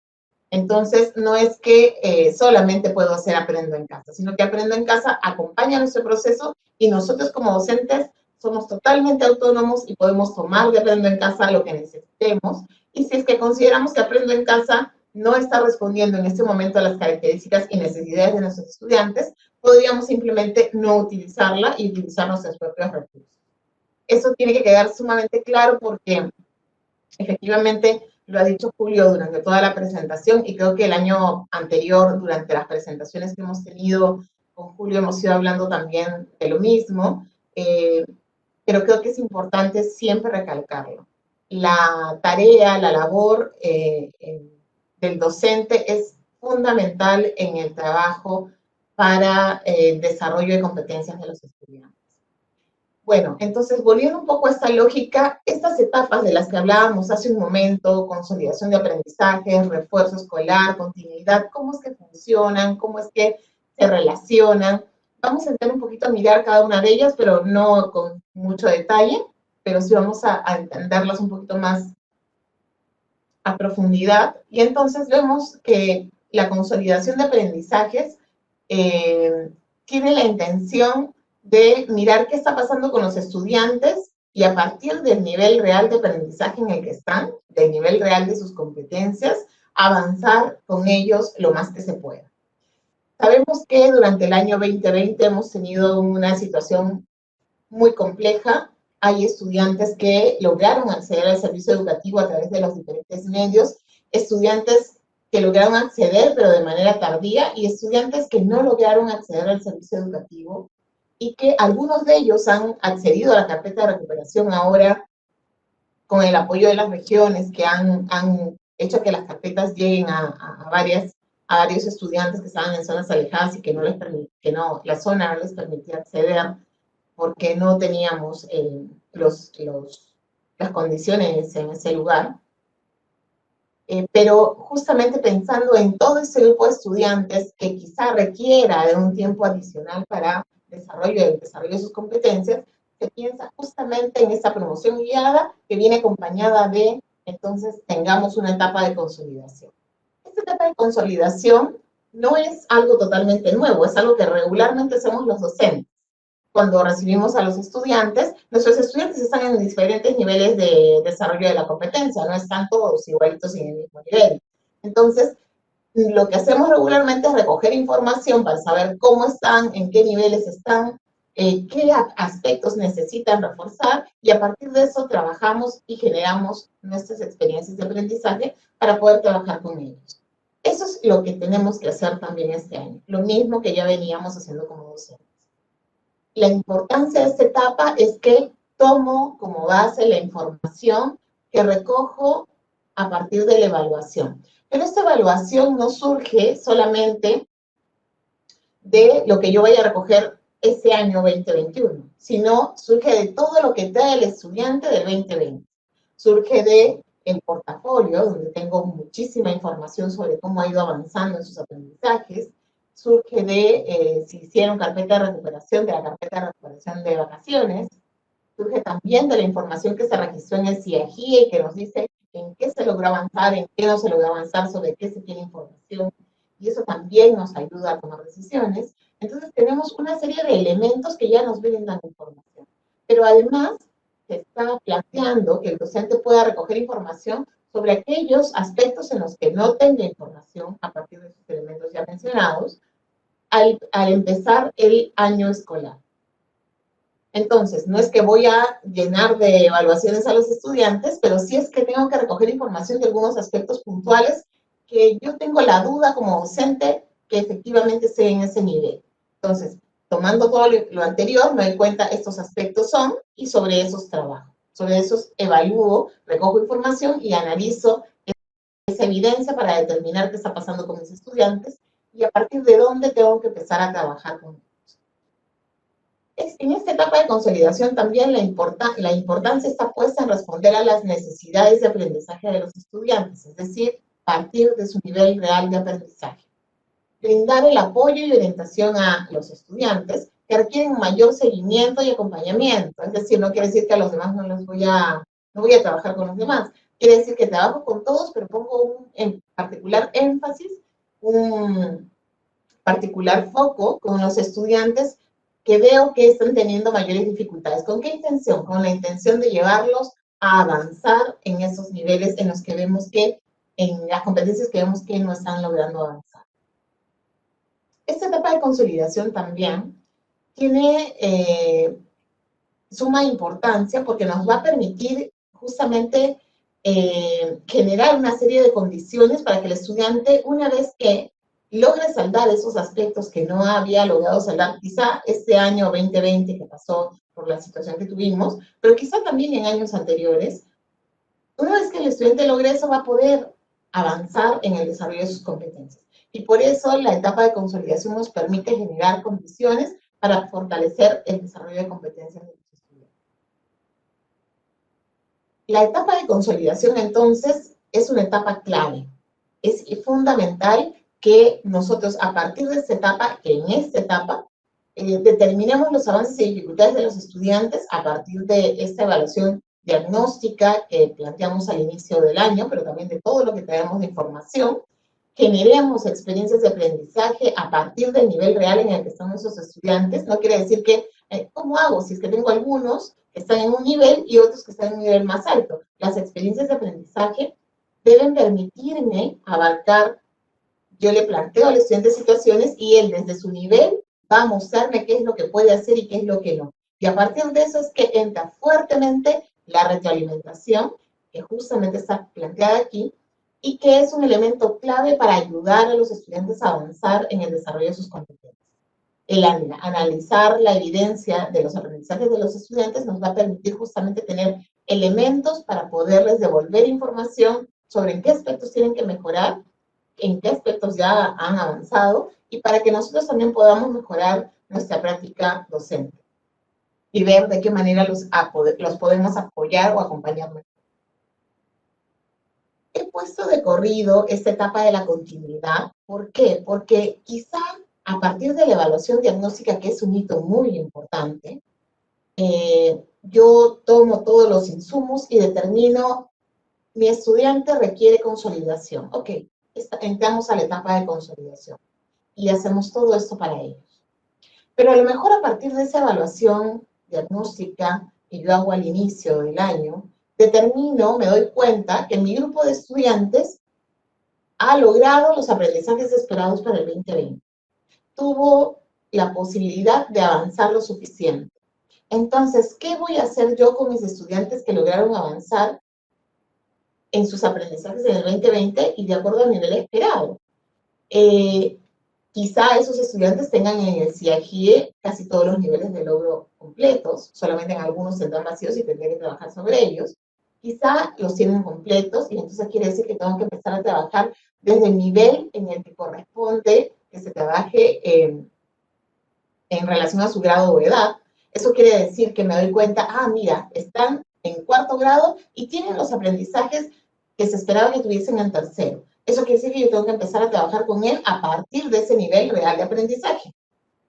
Entonces, no es que solamente puedo hacer Aprendo en Casa, sino que Aprendo en Casa acompaña nuestro proceso y nosotros como docentes somos totalmente autónomos y podemos tomar de Aprendo en Casa lo que necesitemos. Y si es que consideramos que Aprendo en Casa no está respondiendo en este momento a las características y necesidades de nuestros estudiantes, podríamos simplemente no utilizarla y utilizar nuestros propios recursos. Eso tiene que quedar sumamente claro porque efectivamente lo ha dicho Julio durante toda la presentación y creo que el año anterior, durante las presentaciones que hemos tenido con Julio, hemos ido hablando también de lo mismo, pero creo que es importante siempre recalcarlo. La tarea, la labor del docente es fundamental en el trabajo para el desarrollo de competencias de los estudiantes. Bueno, entonces, volviendo un poco a esta lógica, estas etapas de las que hablábamos hace un momento, consolidación de aprendizaje, refuerzo escolar, continuidad, ¿cómo es que funcionan? ¿Cómo es que se relacionan? Vamos a entrar un poquito a mirar cada una de ellas, pero no con mucho detalle, pero sí vamos a entenderlas un poquito más a profundidad. Y entonces vemos que la consolidación de aprendizajes tiene la intención de mirar qué está pasando con los estudiantes y a partir del nivel real de aprendizaje en el que están, del nivel real de sus competencias, avanzar con ellos lo más que se pueda. Sabemos que durante el año 2020 hemos tenido una situación muy compleja. Hay estudiantes que lograron acceder al servicio educativo a través de los diferentes medios, estudiantes que lograron acceder pero de manera tardía y estudiantes que no lograron acceder al servicio educativo y que algunos de ellos han accedido a la carpeta de recuperación ahora con el apoyo de las regiones que han hecho que las carpetas lleguen a varios estudiantes que estaban en zonas alejadas y que la zona no les permitía acceder porque no teníamos las condiciones en ese lugar. pero justamente pensando en todo ese grupo de estudiantes que quizá requiera de un tiempo adicional para el desarrollo de sus competencias, se piensa justamente en esta promoción guiada que viene acompañada de, entonces, tengamos una etapa de consolidación. Esta etapa de consolidación no es algo totalmente nuevo, es algo que regularmente hacemos los docentes. Cuando recibimos a los estudiantes, nuestros estudiantes están en diferentes niveles de desarrollo de la competencia, no están todos igualitos en el mismo nivel. Entonces, lo que hacemos regularmente es recoger información para saber cómo están, en qué niveles están, qué aspectos necesitan reforzar, y a partir de eso trabajamos y generamos nuestras experiencias de aprendizaje para poder trabajar con ellos. Eso es lo que tenemos que hacer también este año, lo mismo que ya veníamos haciendo como docentes. La importancia de esta etapa es que tomo como base la información que recojo a partir de la evaluación. Pero esta evaluación no surge solamente de lo que yo vaya a recoger ese año 2021, sino surge de todo lo que trae el estudiante del 2020. Surge de el portafolio, donde tengo muchísima información sobre cómo ha ido avanzando en sus aprendizajes. Surge de si hicieron carpeta de recuperación, de la carpeta de recuperación de vacaciones. Surge también de la información que se registró en el CIAGIE y que nos dice en qué se logró avanzar, en qué no se logró avanzar, sobre qué se tiene información. Y eso también nos ayuda a tomar decisiones. Entonces tenemos una serie de elementos que ya nos brindan información. Pero además se está planteando que el docente pueda recoger información sobre aquellos aspectos en los que no tenga información a partir de esos elementos ya mencionados al empezar el año escolar. Entonces, no es que voy a llenar de evaluaciones a los estudiantes, pero sí es que tengo que recoger información de algunos aspectos puntuales que yo tengo la duda como docente que efectivamente esté en ese nivel. Entonces, tomando todo lo anterior, me doy cuenta estos aspectos son, y sobre esos trabajo. Sobre esos evalúo, recojo información y analizo esa evidencia para determinar qué está pasando con mis estudiantes y a partir de dónde tengo que empezar a trabajar con ellos. En esta etapa de consolidación también la importancia está puesta en responder a las necesidades de aprendizaje de los estudiantes, es decir, partir de su nivel real de aprendizaje. Brindar el apoyo y orientación a los estudiantes que requieren mayor seguimiento y acompañamiento, es decir, no quiere decir que a los demás no voy a trabajar con los demás, quiere decir que trabajo con todos, pero pongo en particular énfasis, un particular foco con los estudiantes que veo que están teniendo mayores dificultades. ¿Con qué intención? Con la intención de llevarlos a avanzar en esos niveles en los que vemos que, en las competencias que vemos que no están logrando avanzar. Esta etapa de consolidación también tiene suma importancia porque nos va a permitir justamente generar una serie de condiciones para que el estudiante, una vez que logre saldar esos aspectos que no había logrado saldar, quizá este año 2020 que pasó por la situación que tuvimos, pero quizá también en años anteriores, una vez que el estudiante logre eso va a poder avanzar en el desarrollo de sus competencias. Y por eso la etapa de consolidación nos permite generar condiciones para fortalecer el desarrollo de competencias de los estudiantes. La etapa de consolidación, entonces, es una etapa clave. Es fundamental que nosotros, a partir de esta etapa, determinemos los avances y dificultades de los estudiantes a partir de esta evaluación diagnóstica que planteamos al inicio del año, pero también de todo lo que traemos de información, generemos experiencias de aprendizaje a partir del nivel real en el que están nuestros estudiantes. No quiere decir que, ¿cómo hago? Si es que tengo algunos que están en un nivel y otros que están en un nivel más alto. Las experiencias de aprendizaje deben permitirme abarcar. Yo le planteo al estudiante situaciones y él desde su nivel va a mostrarme qué es lo que puede hacer y qué es lo que no. Y a partir de eso es que entra fuertemente la retroalimentación, que justamente está planteada aquí, y que es un elemento clave para ayudar a los estudiantes a avanzar en el desarrollo de sus competencias. El analizar la evidencia de los aprendizajes de los estudiantes nos va a permitir justamente tener elementos para poderles devolver información sobre en qué aspectos tienen que mejorar, en qué aspectos ya han avanzado y para que nosotros también podamos mejorar nuestra práctica docente y ver de qué manera los podemos apoyar o acompañar mejor. He puesto de corrido esta etapa de la continuidad. ¿Por qué? Porque quizá a partir de la evaluación diagnóstica, que es un hito muy importante, yo tomo todos los insumos y determino, mi estudiante requiere consolidación. Ok, entramos a la etapa de consolidación y hacemos todo esto para ellos. Pero a lo mejor a partir de esa evaluación diagnóstica que yo hago al inicio del año, me doy cuenta que mi grupo de estudiantes ha logrado los aprendizajes esperados para el 2020. Tuvo la posibilidad de avanzar lo suficiente. Entonces, ¿qué voy a hacer yo con mis estudiantes que lograron avanzar en sus aprendizajes en el 2020 y de acuerdo al nivel esperado? Quizá esos estudiantes tengan en el CIAGIE casi todos los niveles de logro completos, solamente en algunos tendrán vacíos y tendré que trabajar sobre ellos. Quizá los tienen completos y entonces quiere decir que tengo que empezar a trabajar desde el nivel en el que corresponde que se trabaje en relación a su grado o edad. Eso quiere decir que me doy cuenta, mira, están en 4º grado y tienen los aprendizajes que se esperaba que tuviesen en 3º. Eso quiere decir que yo tengo que empezar a trabajar con él a partir de ese nivel real de aprendizaje.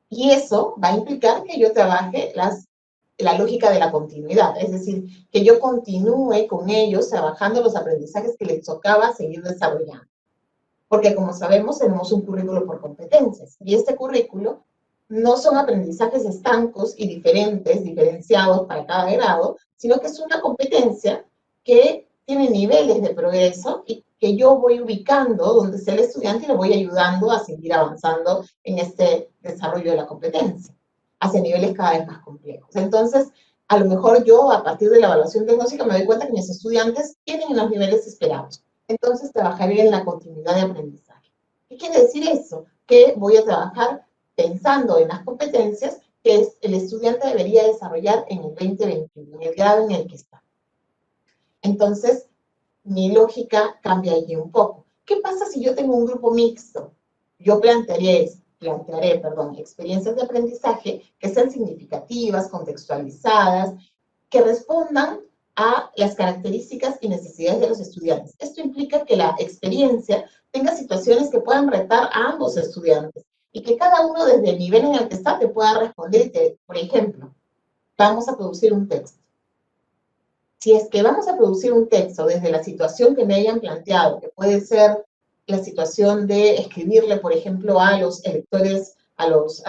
Y eso va a implicar que yo trabaje la lógica de la continuidad, es decir, que yo continúe con ellos trabajando los aprendizajes que les tocaba seguir desarrollando. Porque como sabemos, tenemos un currículo por competencias, y este currículo no son aprendizajes estancos y diferenciados para cada grado, sino que es una competencia que tiene niveles de progreso y que yo voy ubicando donde sea el estudiante y lo voy ayudando a seguir avanzando en este desarrollo de la competencia, hacia niveles cada vez más complejos. Entonces, a lo mejor yo, a partir de la evaluación diagnóstica, me doy cuenta que mis estudiantes tienen los niveles esperados. Entonces, trabajaré en la continuidad de aprendizaje. ¿Qué quiere decir eso? Que voy a trabajar pensando en las competencias que el estudiante debería desarrollar en el 2021, en el grado en el que está. Entonces, mi lógica cambia allí un poco. ¿Qué pasa si yo tengo un grupo mixto? Yo plantearé experiencias de aprendizaje que sean significativas, contextualizadas, que respondan a las características y necesidades de los estudiantes. Esto implica que la experiencia tenga situaciones que puedan retar a ambos estudiantes y que cada uno desde el nivel en el que está te pueda responder. Por ejemplo, vamos a producir un texto. Si es que vamos a producir un texto desde la situación que me hayan planteado, que puede ser la situación de escribirle, por ejemplo, a los electores, a los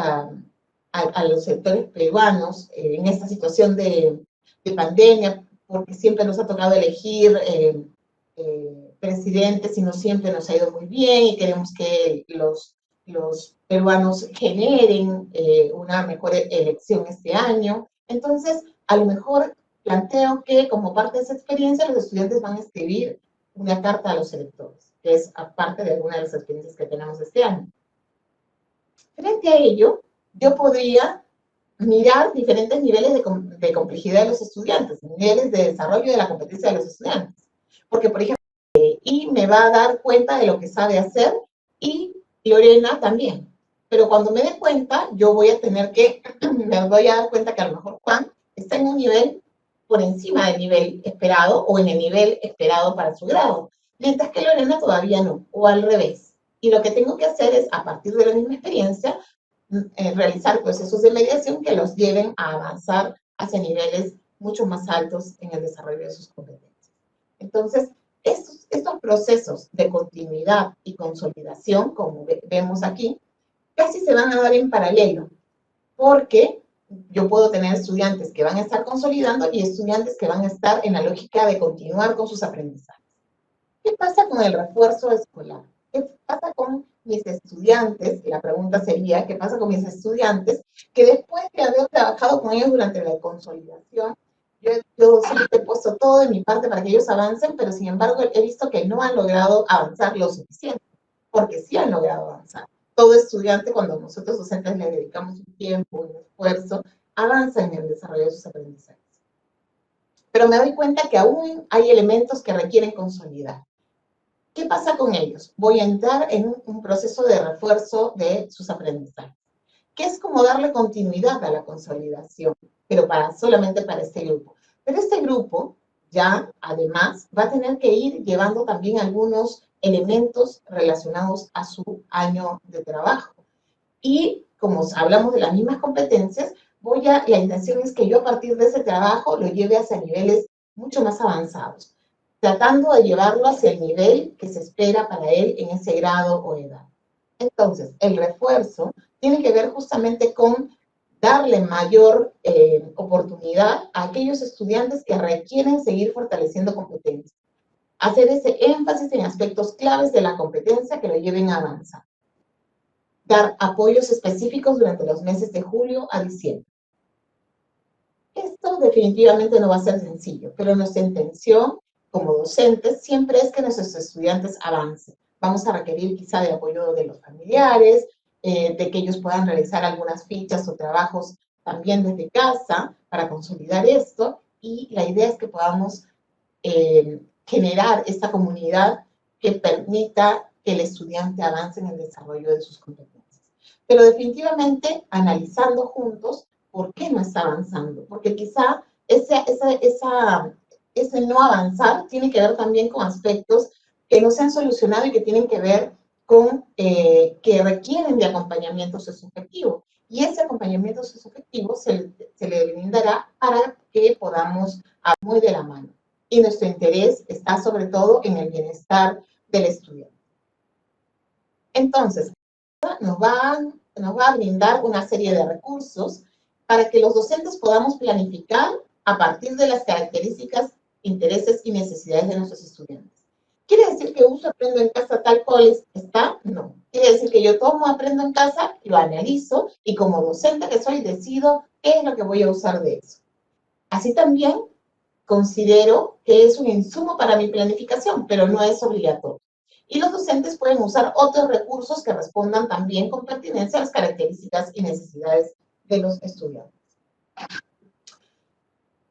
electores peruanos, en esta situación de pandemia, porque siempre nos ha tocado elegir presidentes y no siempre nos ha ido muy bien y queremos que los peruanos generen una mejor elección este año. Entonces, a lo mejor planteo que como parte de esa experiencia los estudiantes van a escribir una carta a los electores, que es aparte de alguna de las experiencias que tenemos este año. Frente a ello, yo podría mirar diferentes niveles de complejidad de los estudiantes, niveles de desarrollo de la competencia de los estudiantes. Porque, por ejemplo, y me va a dar cuenta de lo que sabe hacer y Lorena también. Pero cuando me dé cuenta, yo voy a me voy a dar cuenta que a lo mejor Juan está en un nivel por encima del nivel esperado o en el nivel esperado para su grado, mientras que Lorena todavía no, o al revés. Y lo que tengo que hacer es, a partir de la misma experiencia, realizar procesos de mediación que los lleven a avanzar hacia niveles mucho más altos en el desarrollo de sus competencias. Entonces, estos procesos de continuidad y consolidación, como vemos aquí, casi se van a dar en paralelo, porque yo puedo tener estudiantes que van a estar consolidando y estudiantes que van a estar en la lógica de continuar con sus aprendizajes. ¿Qué pasa con el refuerzo escolar? ¿Qué pasa con mis estudiantes? La pregunta sería, ¿qué pasa con mis estudiantes que después de haber trabajado con ellos durante la consolidación, yo siempre he puesto todo de mi parte para que ellos avancen, pero sin embargo he visto que no han logrado avanzar lo suficiente, porque sí han logrado avanzar. Todo estudiante, cuando nosotros docentes le dedicamos un tiempo, un esfuerzo, avanza en el desarrollo de sus aprendizajes. Pero me doy cuenta que aún hay elementos que requieren consolidar. ¿Qué pasa con ellos? Voy a entrar en un proceso de refuerzo de sus aprendizajes, que es como darle continuidad a la consolidación, pero solamente para este grupo. Pero este grupo, ya además va a tener que ir llevando también algunos elementos relacionados a su año de trabajo. Y como hablamos de las mismas competencias, la intención es que yo a partir de ese trabajo lo lleve hacia niveles mucho más avanzados, tratando de llevarlo hacia el nivel que se espera para él en ese grado o edad. Entonces, el refuerzo tiene que ver justamente con darle mayor oportunidad a aquellos estudiantes que requieren seguir fortaleciendo competencias. Hacer ese énfasis en aspectos claves de la competencia que lo lleven a avanzar. Dar apoyos específicos durante los meses de julio a diciembre. Esto definitivamente no va a ser sencillo, pero nuestra intención como docentes siempre es que nuestros estudiantes avancen. Vamos a requerir quizá de apoyo de los familiares, de que ellos puedan realizar algunas fichas o trabajos también desde casa para consolidar esto, y la idea es que podamos generar esta comunidad que permita que el estudiante avance en el desarrollo de sus competencias. Pero definitivamente analizando juntos por qué no está avanzando, porque quizá ese no avanzar tiene que ver también con aspectos que no se han solucionado y que tienen que ver con que requieren de acompañamiento socioafectivo. Y ese acompañamiento socioafectivo se le brindará para que podamos ir muy de la mano. Y nuestro interés está sobre todo en el bienestar del estudiante. Entonces, nos va a brindar una serie de recursos para que los docentes podamos planificar a partir de las características, intereses y necesidades de nuestros estudiantes. ¿Quiere decir que uso aprendo en casa tal cual está? No. Quiere decir que yo tomo aprendo en casa, lo analizo y como docente que soy decido qué es lo que voy a usar de eso. Así también considero que es un insumo para mi planificación, pero no es obligatorio. Y los docentes pueden usar otros recursos que respondan también con pertinencia a las características y necesidades de los estudiantes.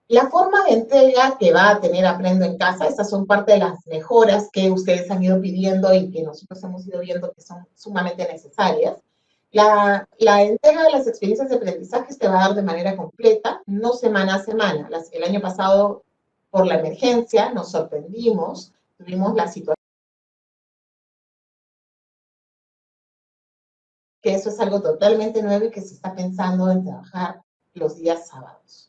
La forma de entrega que va a tener Aprendo en Casa, estas son parte de las mejoras que ustedes han ido pidiendo y que nosotros hemos ido viendo que son sumamente necesarias. La entrega de las experiencias de aprendizaje se va a dar de manera completa, no semana a semana. El año pasado, por la emergencia, nos sorprendimos, tuvimos la situación que eso es algo totalmente nuevo y que se está pensando en trabajar los días sábados.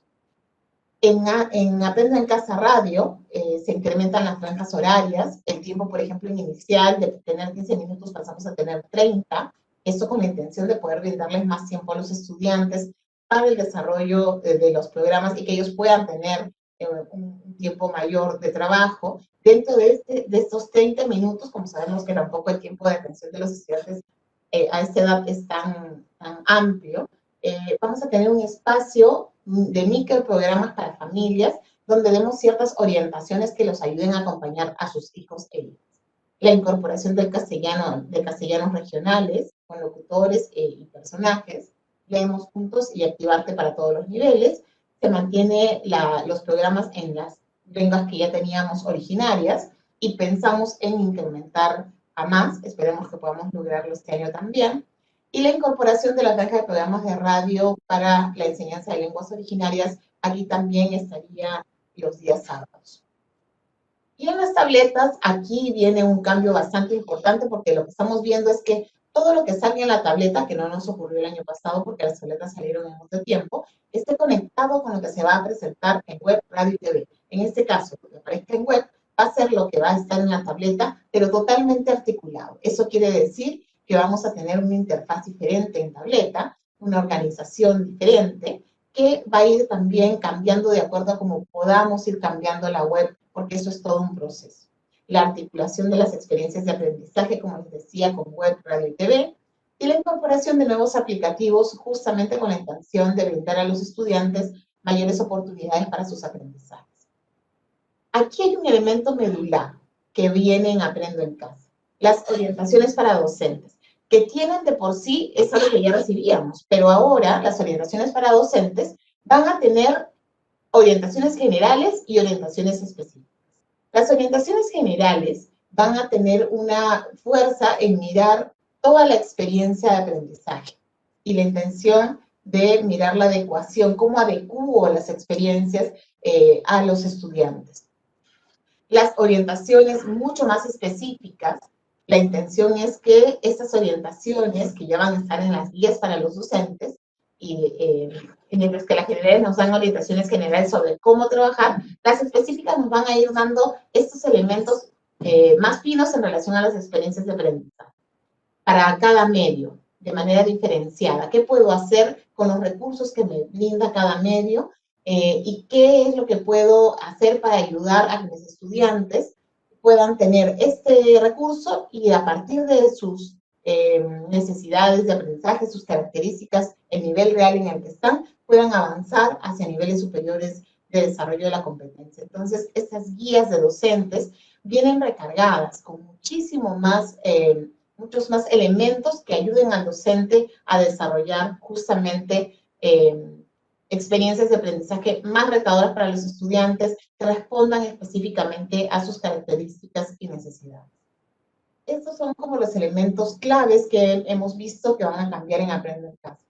En Aprendo en Casa Radio se incrementan las franjas horarias, el tiempo, por ejemplo, inicial de tener 15 minutos pasamos a tener 30, esto con la intención de poder brindarles más tiempo a los estudiantes para el desarrollo de los programas y que ellos puedan tener un tiempo mayor de trabajo. Dentro de estos 30 minutos, como sabemos que tampoco el tiempo de atención de los estudiantes a esta edad es tan amplio, vamos a tener un espacio de microprogramas para familias donde demos ciertas orientaciones que los ayuden a acompañar a sus hijos e hijas. La incorporación del castellano, de castellanos regionales, con locutores y personajes, leemos juntos y activarte para todos los niveles, se mantiene los programas en las lenguas que ya teníamos originarias y pensamos en incrementar a más, esperemos que podamos lograrlo este año también, y la incorporación de la franja de programas de radio para la enseñanza de lenguas originarias, aquí también estaría los días sábados. Y en las tabletas, aquí viene un cambio bastante importante porque lo que estamos viendo es que todo lo que salga en la tableta, que no nos ocurrió el año pasado porque las tabletas salieron en otro tiempo, esté conectado con lo que se va a presentar en web, radio y TV. En este caso, lo que aparezca en web va a ser lo que va a estar en la tableta, pero totalmente articulado. Eso quiere decir que vamos a tener una interfaz diferente en tableta, una organización diferente, que va a ir también cambiando de acuerdo a cómo podamos ir cambiando la web, porque eso es todo un proceso. La articulación de las experiencias de aprendizaje, como les decía, con web, radio y TV, y la incorporación de nuevos aplicativos justamente con la intención de brindar a los estudiantes mayores oportunidades para sus aprendizajes. Aquí hay un elemento medular que viene en Aprendo en Casa, las orientaciones para docentes, que tienen de por sí, es algo que ya recibíamos, pero ahora las orientaciones para docentes van a tener orientaciones generales y orientaciones específicas. Las orientaciones generales van a tener una fuerza en mirar toda la experiencia de aprendizaje y la intención de mirar la adecuación, cómo adecuo las experiencias a los estudiantes. las orientaciones mucho más específicas. La intención es que estas orientaciones, que ya van a estar en las guías para los docentes, y mientras que las generales nos dan orientaciones generales sobre cómo trabajar, las específicas nos van a ir dando estos elementos más finos en relación a las experiencias de aprendizaje para cada medio, de manera diferenciada. ¿Qué puedo hacer con los recursos que me brinda cada medio? Y qué es lo que puedo hacer para ayudar a que mis estudiantes puedan tener este recurso y a partir de sus necesidades de aprendizaje, sus características, el nivel real en el que están, puedan avanzar hacia niveles superiores de desarrollo de la competencia. Entonces, estas guías de docentes vienen recargadas con muchísimo más, muchos más elementos que ayuden al docente a desarrollar justamente experiencias de aprendizaje más retadoras para los estudiantes que respondan específicamente a sus características y necesidades. Estos son como los elementos claves que hemos visto que van a cambiar en Aprendo en Casa.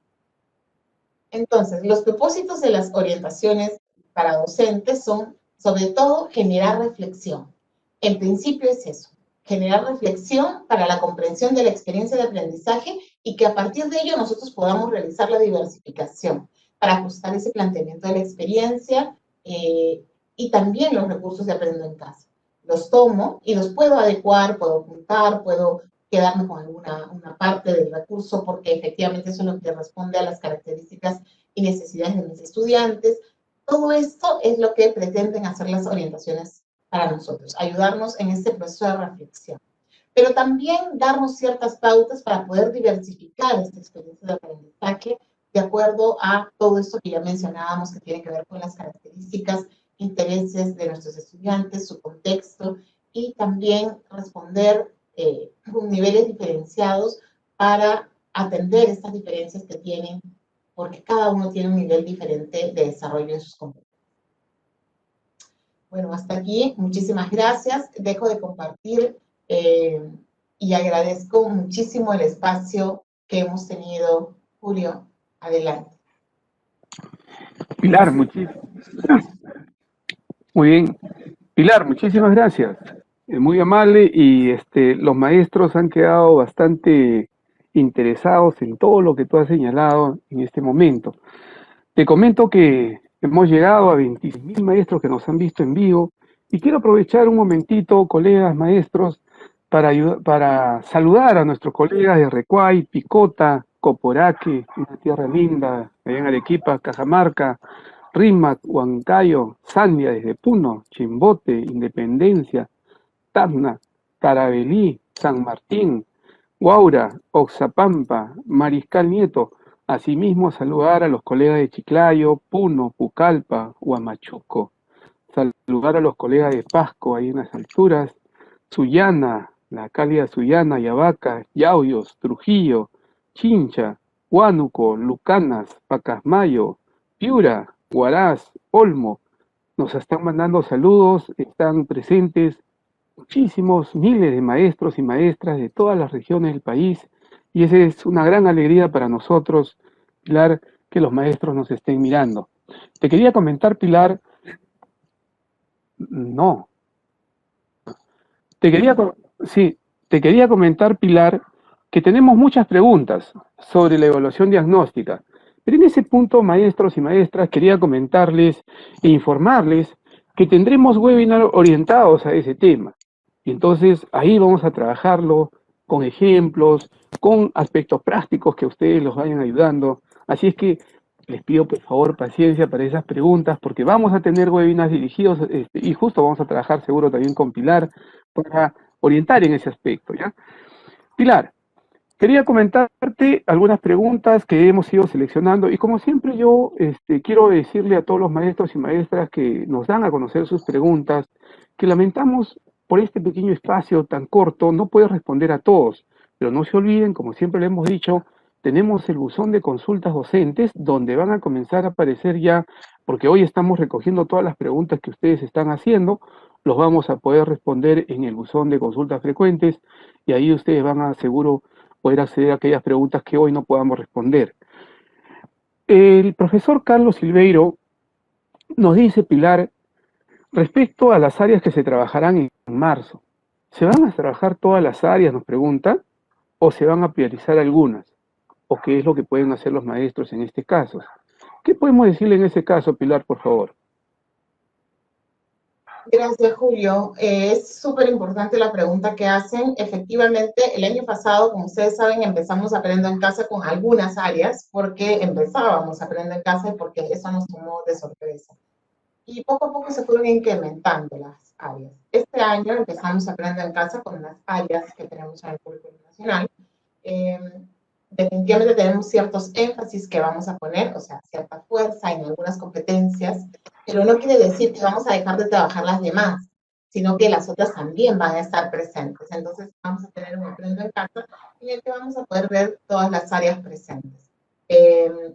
Entonces, los propósitos de las orientaciones para docentes son, sobre todo, generar reflexión. En principio es eso, generar reflexión para la comprensión de la experiencia de aprendizaje y que a partir de ello nosotros podamos realizar la diversificación para ajustar ese planteamiento de la experiencia y también los recursos de Aprendo en Casa. Los tomo y los puedo adecuar, puedo apuntar, puedo quedarme con una parte del recurso porque efectivamente eso es lo que responde a las características y necesidades de mis estudiantes. Todo esto es lo que pretenden hacer las orientaciones para nosotros, ayudarnos en este proceso de reflexión. Pero también darnos ciertas pautas para poder diversificar esta experiencia de aprendizaje de acuerdo a todo esto que ya mencionábamos que tiene que ver con las características, intereses de nuestros estudiantes, su contexto, y también responder con niveles diferenciados para atender estas diferencias que tienen, porque cada uno tiene un nivel diferente de desarrollo de sus competencias. Bueno, hasta aquí, muchísimas gracias. Dejo de compartir y agradezco muchísimo el espacio que hemos tenido. Julio, adelante. Pilar, muy bien. Pilar, muchísimas gracias. Muy amable y los maestros han quedado bastante interesados en todo lo que tú has señalado en este momento. Te comento que hemos llegado a 26.000 maestros que nos han visto en vivo y quiero aprovechar un momentito, colegas maestros, para saludar a nuestros colegas de Recuay, Picota, Coporaque, una tierra linda, allá en Arequipa, Cajamarca, Rímac, Huancayo, Sandia desde Puno, Chimbote, Independencia, Tacna, Carabelí, San Martín, Huaura, Oxapampa, Mariscal Nieto. Asimismo, saludar a los colegas de Chiclayo, Puno, Pucallpa, Huamachuco. Saludar a los colegas de Pasco, ahí en las alturas, Sullana, la cálida Sullana, Yavaca, Yauyos, Trujillo, Chincha, Huánuco, Lucanas, Pacasmayo, Piura, Huaraz, Olmo. Nos están mandando saludos, están presentes muchísimos, miles de maestros y maestras de todas las regiones del país, y esa es una gran alegría para nosotros, Pilar, que los maestros nos estén mirando. Te quería comentar, Pilar, no. Te quería comentar, Pilar, que tenemos muchas preguntas sobre la evaluación diagnóstica, pero en ese punto, maestros y maestras, quería comentarles e informarles que tendremos webinars orientados a ese tema. Y entonces ahí vamos a trabajarlo con ejemplos, con aspectos prácticos que ustedes los vayan ayudando. Así es que les pido por favor paciencia para esas preguntas, porque vamos a tener webinars dirigidos y justo vamos a trabajar seguro también con Pilar para orientar en ese aspecto, ¿ya? Pilar, quería comentarte algunas preguntas que hemos ido seleccionando y como siempre yo quiero decirle a todos los maestros y maestras que nos dan a conocer sus preguntas que lamentamos por este pequeño espacio tan corto no puede responder a todos, pero no se olviden, como siempre le hemos dicho, tenemos el buzón de consultas docentes donde van a comenzar a aparecer ya, porque hoy estamos recogiendo todas las preguntas que ustedes están haciendo, los vamos a poder responder en el buzón de consultas frecuentes y ahí ustedes van a seguro poder acceder a aquellas preguntas que hoy no podamos responder. El profesor Carlos Silveiro nos dice, Pilar, respecto a las áreas que se trabajarán en marzo, ¿se van a trabajar todas las áreas, nos pregunta, o se van a priorizar algunas? ¿O qué es lo que pueden hacer los maestros en este caso? ¿Qué podemos decirle en ese caso, Pilar, por favor? Gracias, Julio. Es súper importante la pregunta que hacen. Efectivamente, el año pasado, como ustedes saben, empezamos Aprendo en Casa con algunas áreas, porque empezábamos Aprendo en Casa y porque eso nos tomó de sorpresa. Y poco a poco se fueron incrementando las áreas. Este año empezamos Aprendo en Casa con las áreas que tenemos en el currículo nacional. Definitivamente tenemos ciertos énfasis que vamos a poner, o sea, cierta fuerza en algunas competencias, pero no quiere decir que vamos a dejar de trabajar las demás, sino que las otras también van a estar presentes. Entonces vamos a tener un Aprendo en Casa en el que vamos a poder ver todas las áreas presentes.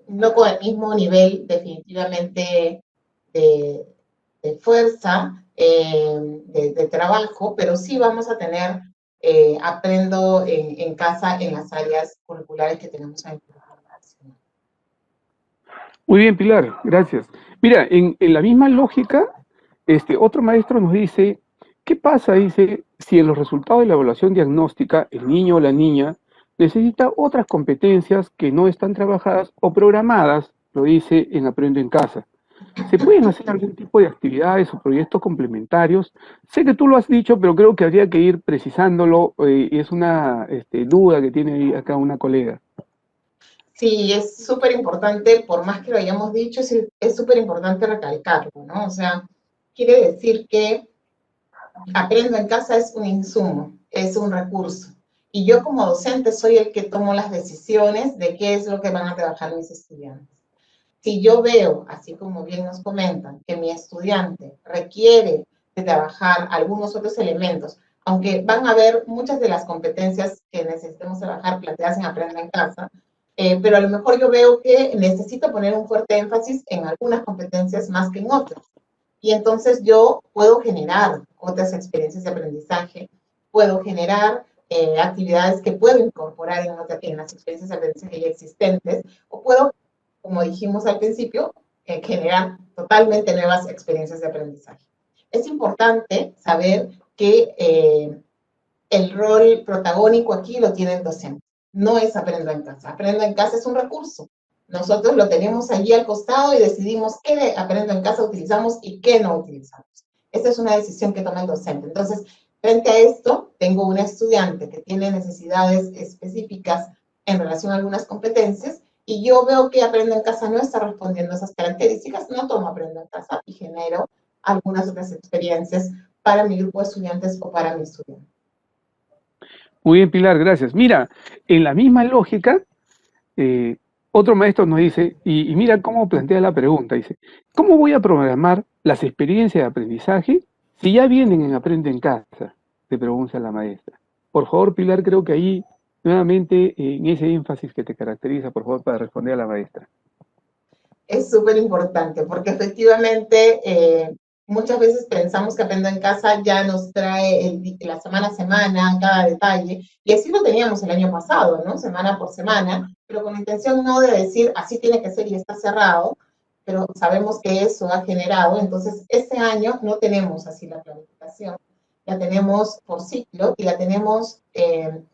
No con el mismo nivel, definitivamente, de fuerza, de trabajo, pero sí vamos a tener Aprendo en Casa en las áreas curriculares que tenemos en el currículo nacional. Muy bien, Pilar, gracias. Mira, en la misma lógica, otro maestro nos dice, ¿qué pasa, dice, si en los resultados de la evaluación diagnóstica el niño o la niña necesita otras competencias que no están trabajadas o programadas, lo dice en Aprendo en Casa? ¿Se pueden hacer algún tipo de actividades o proyectos complementarios? Sé que tú lo has dicho, pero creo que habría que ir precisándolo, y es una duda que tiene ahí acá una colega. Sí, es súper importante, por más que lo hayamos dicho, es súper importante recalcarlo, ¿no? O sea, quiere decir que Aprendo en Casa es un insumo, es un recurso. Y yo como docente soy el que tomo las decisiones de qué es lo que van a trabajar mis estudiantes. Si yo veo, así como bien nos comentan, que mi estudiante requiere de trabajar algunos otros elementos, aunque van a haber muchas de las competencias que necesitemos trabajar planteadas en Aprendo en Casa, pero a lo mejor yo veo que necesito poner un fuerte énfasis en algunas competencias más que en otras. Y entonces yo puedo generar otras experiencias de aprendizaje, puedo generar actividades que puedo incorporar en las experiencias de aprendizaje ya existentes, o puedo, como dijimos al principio, generar totalmente nuevas experiencias de aprendizaje. Es importante saber que el rol protagónico aquí lo tiene el docente. No es Aprendo en Casa. Aprendo en Casa es un recurso. Nosotros lo tenemos allí al costado y decidimos qué de Aprendo en Casa utilizamos y qué no utilizamos. Esta es una decisión que toma el docente. Entonces, frente a esto, tengo una estudiante que tiene necesidades específicas en relación a algunas competencias y yo veo que Aprendo en Casa no está respondiendo a esas características, no tomo Aprendo en Casa y genero algunas otras experiencias para mi grupo de estudiantes o para mi estudiante. Muy bien, Pilar, gracias. Mira, en la misma lógica, otro maestro nos dice, y mira cómo plantea la pregunta, dice, ¿cómo voy a programar las experiencias de aprendizaje si ya vienen en Aprende en Casa? Le pregunta la maestra. Por favor, Pilar, creo que ahí, nuevamente, en ese énfasis que te caracteriza, por favor, para responder a la maestra. Es súper importante porque efectivamente muchas veces pensamos que Aprendo en Casa ya nos trae la semana a semana, cada detalle, y así lo teníamos el año pasado, ¿no? Semana por semana, pero con la intención no de decir así tiene que ser y está cerrado, pero sabemos que eso ha generado, entonces este año no tenemos así la planificación, la tenemos por ciclo y la tenemos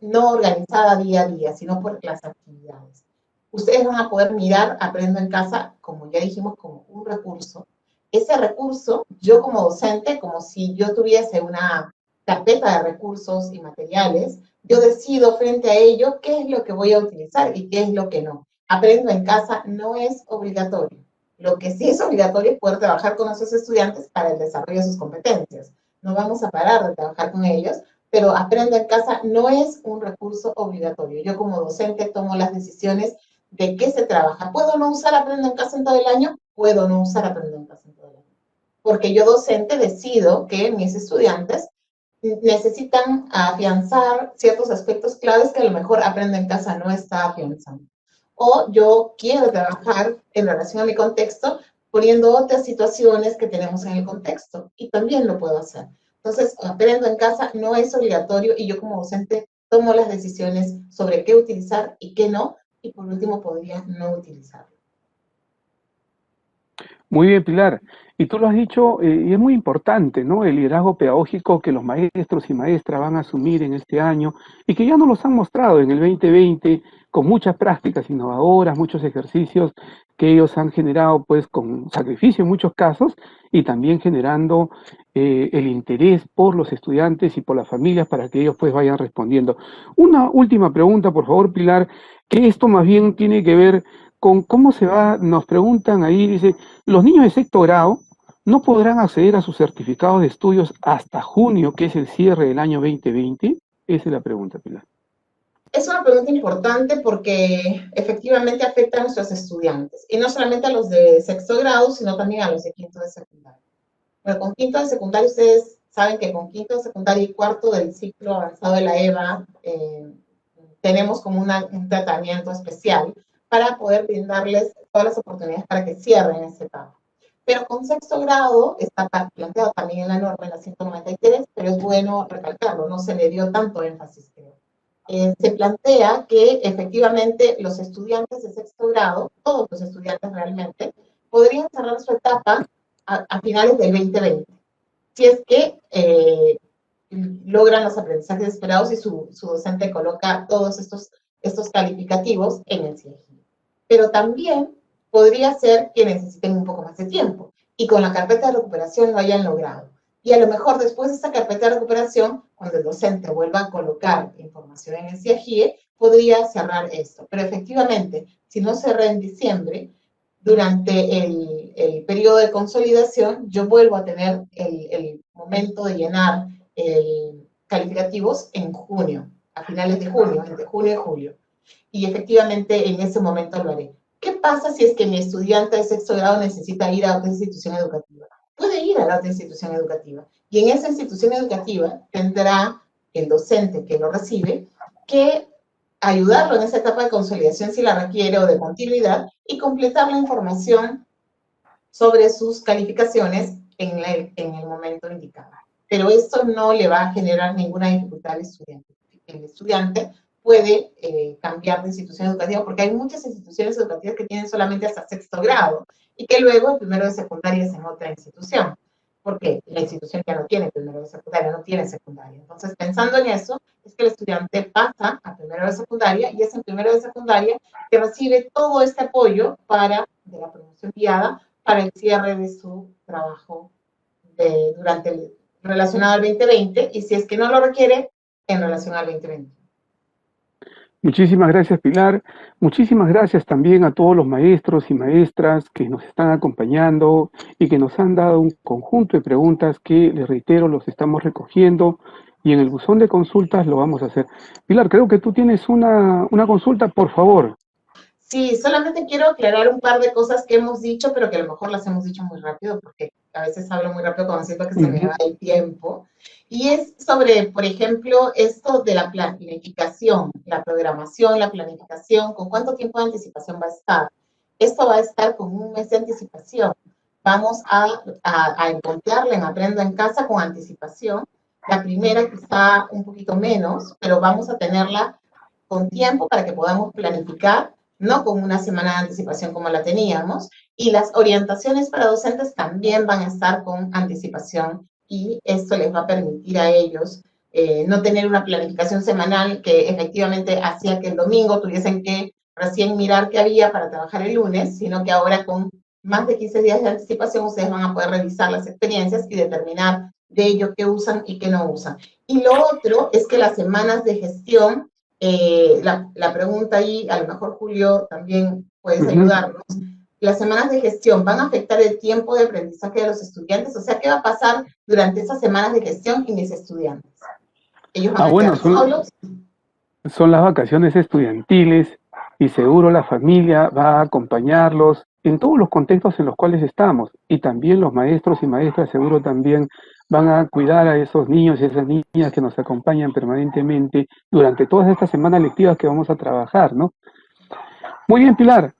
no organizada día a día, sino por las actividades. Ustedes van a poder mirar Aprendo en Casa, como ya dijimos, como un recurso. Ese recurso, yo como docente, como si yo tuviese una carpeta de recursos y materiales, yo decido frente a ello qué es lo que voy a utilizar y qué es lo que no. Aprendo en Casa no es obligatorio. Lo que sí es obligatorio es poder trabajar con nuestros estudiantes para el desarrollo de sus competencias. No vamos a parar de trabajar con ellos, pero Aprendo en Casa no es un recurso obligatorio. Yo como docente tomo las decisiones de qué se trabaja. ¿Puedo no usar Aprendo en Casa en todo el año? Puedo no usar Aprendo en Casa en todo el año. Porque yo docente decido que mis estudiantes necesitan afianzar ciertos aspectos claves que a lo mejor Aprendo en Casa no está afianzando. O yo quiero trabajar en relación a mi contexto poniendo otras situaciones que tenemos en el contexto y también lo puedo hacer. Entonces, Aprendo en Casa no es obligatorio y yo como docente tomo las decisiones sobre qué utilizar y qué no, y por último podría no utilizarlo. Muy bien, Pilar. Y tú lo has dicho, y es muy importante, ¿no? El liderazgo pedagógico que los maestros y maestras van a asumir en este año y que ya nos los han mostrado en el 2020 con muchas prácticas innovadoras, muchos ejercicios que ellos han generado, pues, con sacrificio en muchos casos y también generando el interés por los estudiantes y por las familias para que ellos, pues, vayan respondiendo. Una última pregunta, por favor, Pilar, que esto más bien tiene que ver con cómo se va, nos preguntan ahí, dice, los niños de sexto grado no podrán acceder a sus certificados de estudios hasta junio, que es el cierre del año 2020. Esa es la pregunta, Pilar. Es una pregunta importante porque efectivamente afecta a nuestros estudiantes, y no solamente a los de sexto grado, sino también a los de quinto de secundaria. Bueno, con quinto de secundaria, ustedes saben que con quinto de secundaria y cuarto del ciclo avanzado de la EVA, tenemos como un tratamiento especial para poder brindarles todas las oportunidades para que cierren esta etapa. Pero con sexto grado está planteado también en la norma, en la 193, pero es bueno recalcarlo, no se le dio tanto énfasis, creo. Se plantea que efectivamente los estudiantes de sexto grado, todos los estudiantes realmente, podrían cerrar su etapa a finales del 2020, si es que logran los aprendizajes esperados y su docente coloca todos estos calificativos en el CIEGI. Pero también podría ser que necesiten un poco más de tiempo y con la carpeta de recuperación lo hayan logrado. Y a lo mejor después de esta carpeta de recuperación, cuando el docente vuelva a colocar información en el CIEGI, podría cerrar esto. Pero efectivamente, si no cerré en diciembre, durante el periodo de consolidación, yo vuelvo a tener el momento de llenar calificativos en junio, a finales de junio, entre junio y julio. Y efectivamente en ese momento lo haré. ¿Qué pasa si es que mi estudiante de sexto grado necesita ir a otra institución educativa? Puede ir a la otra institución educativa. Y en esa institución educativa tendrá el docente que lo recibe que ayudarlo en esa etapa de consolidación si la requiere o de continuidad y completar la información sobre sus calificaciones en el momento indicado. Pero esto no le va a generar ninguna dificultad al estudiante. El estudiante puede cambiar de institución educativa porque hay muchas instituciones educativas que tienen solamente hasta sexto grado y que luego el primero de secundaria es en otra institución. Porque la institución ya no tiene primero de secundaria, no tiene secundaria. Entonces, pensando en eso, es que el estudiante pasa a primero de secundaria y es en primero de secundaria que recibe todo este apoyo de la promoción guiada para el cierre de su trabajo relacionado al 2020 y si es que no lo requiere, en relación al 2020. Muchísimas gracias, Pilar. Muchísimas gracias también a todos los maestros y maestras que nos están acompañando y que nos han dado un conjunto de preguntas que, les reitero, los estamos recogiendo y en el buzón de consultas lo vamos a hacer. Pilar, creo que tú tienes una consulta, por favor. Sí, solamente quiero aclarar un par de cosas que hemos dicho, pero que a lo mejor las hemos dicho muy rápido, porque a veces hablo muy rápido cuando siento que se me va el tiempo. Y es sobre, por ejemplo, esto de la planificación, la programación, la planificación, ¿con cuánto tiempo de anticipación va a estar? Esto va a estar con un mes de anticipación. Vamos a encontrarla en Aprendo en Casa con anticipación. La primera quizá un poquito menos, pero vamos a tenerla con tiempo para que podamos planificar, no con una semana de anticipación como la teníamos, y las orientaciones para docentes también van a estar con anticipación y esto les va a permitir a ellos no tener una planificación semanal que efectivamente hacía que el domingo tuviesen que recién mirar qué había para trabajar el lunes, sino que ahora con más de 15 días de anticipación ustedes van a poder revisar las experiencias y determinar de ello qué usan y qué no usan. Y lo otro es que las semanas de gestión, la pregunta ahí, a lo mejor Julio también puedes ayudarnos. Las semanas de gestión van a afectar el tiempo de aprendizaje de los estudiantes, o sea, ¿qué va a pasar durante esas semanas de gestión y mis estudiantes? ¿Ellos van a quedar solos? Son las vacaciones estudiantiles y seguro la familia va a acompañarlos en todos los contextos en los cuales estamos y también los maestros y maestras seguro también van a cuidar a esos niños y esas niñas que nos acompañan permanentemente durante todas estas semanas lectivas que vamos a trabajar, ¿no? Muy bien, Pilar.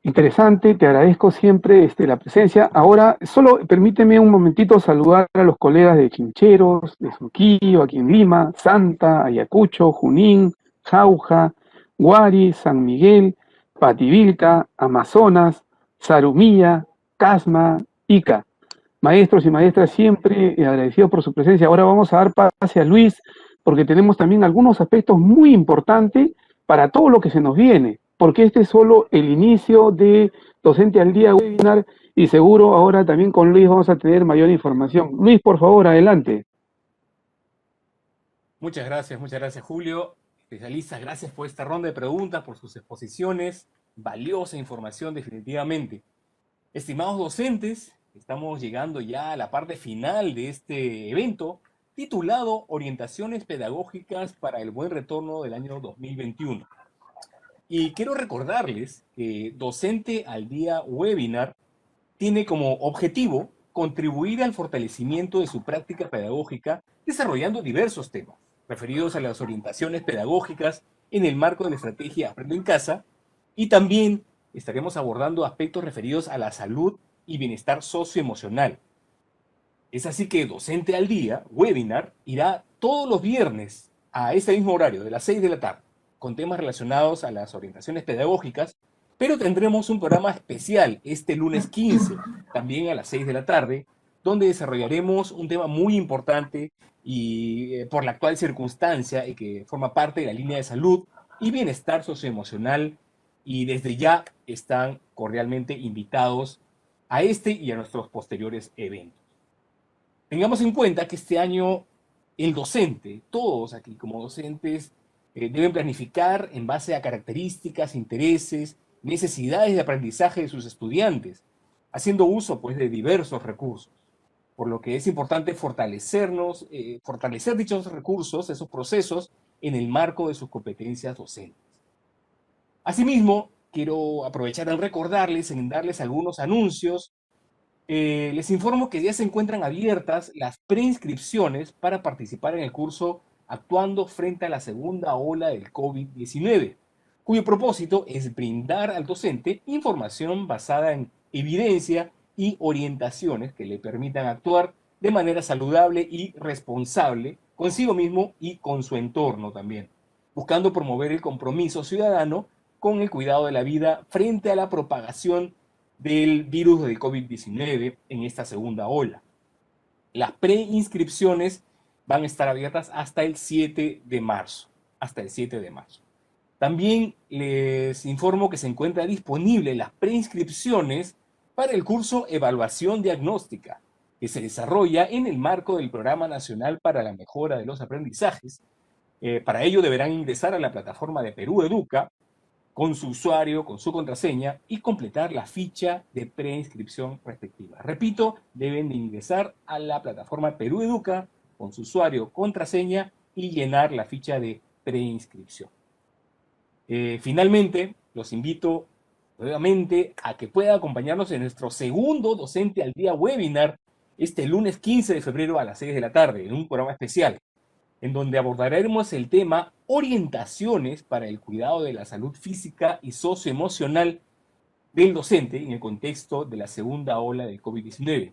Interesante, te agradezco siempre la presencia. Ahora, solo permíteme un momentito saludar a los colegas de Chincheros, de Surquillo, aquí en Lima, Santa, Ayacucho, Junín, Jauja, Guari, San Miguel, Pativilca, Amazonas, Zarumilla, Casma, Ica. Maestros y maestras, siempre agradecidos por su presencia. Ahora vamos a dar pase a Luis, porque tenemos también algunos aspectos muy importantes para todo lo que se nos viene, porque este es solo el inicio de Docente al Día webinar, y seguro ahora también con Luis vamos a tener mayor información. Luis, por favor, adelante. Muchas gracias Julio. Especialistas, gracias por esta ronda de preguntas, por sus exposiciones. Valiosa información definitivamente. Estimados docentes, estamos llegando ya a la parte final de este evento titulado Orientaciones Pedagógicas para el Buen Retorno del año 2021. Y quiero recordarles que Docente al Día Webinar tiene como objetivo contribuir al fortalecimiento de su práctica pedagógica desarrollando diversos temas referidos a las orientaciones pedagógicas en el marco de la estrategia Aprendo en Casa, y también estaremos abordando aspectos referidos a la salud y bienestar socioemocional. Es así que Docente al Día, webinar, irá todos los viernes a este mismo horario, de las 6 de la tarde, con temas relacionados a las orientaciones pedagógicas, pero tendremos un programa especial este lunes 15, también a las 6 de la tarde, donde desarrollaremos un tema muy importante y por la actual circunstancia y que forma parte de la línea de salud y bienestar socioemocional, y desde ya están cordialmente invitados a este y a nuestros posteriores eventos. Tengamos en cuenta que este año el docente, todos aquí como docentes, deben planificar en base a características, intereses, necesidades de aprendizaje de sus estudiantes, haciendo uso pues de diversos recursos, por lo que es importante fortalecer dichos recursos, esos procesos, en el marco de sus competencias docentes. Asimismo, quiero aprovechar en recordarles, en darles algunos anuncios. Les informo que ya se encuentran abiertas las preinscripciones para participar en el curso Actuando frente a la segunda ola del COVID-19, cuyo propósito es brindar al docente información basada en evidencia y orientaciones que le permitan actuar de manera saludable y responsable consigo mismo y con su entorno también, buscando promover el compromiso ciudadano con el cuidado de la vida frente a la propagación del virus del COVID-19 en esta segunda ola. Las preinscripciones van a estar abiertas hasta el 7 de marzo. También les informo que se encuentra disponible las preinscripciones para el curso Evaluación Diagnóstica, que se desarrolla en el marco del Programa Nacional para la Mejora de los Aprendizajes. Para ello deberán ingresar a la plataforma de Perú Educa con su usuario, con su contraseña, y completar la ficha de preinscripción respectiva. Repito, deben de ingresar a la plataforma Perú Educa con su usuario, contraseña, y llenar la ficha de preinscripción. Finalmente, los invito nuevamente a que puedan acompañarnos en nuestro segundo Docente al Día webinar este lunes 15 de febrero a las 6 de la tarde, en un programa especial, en donde abordaremos el tema orientaciones para el cuidado de la salud física y socioemocional del docente en el contexto de la segunda ola del COVID-19.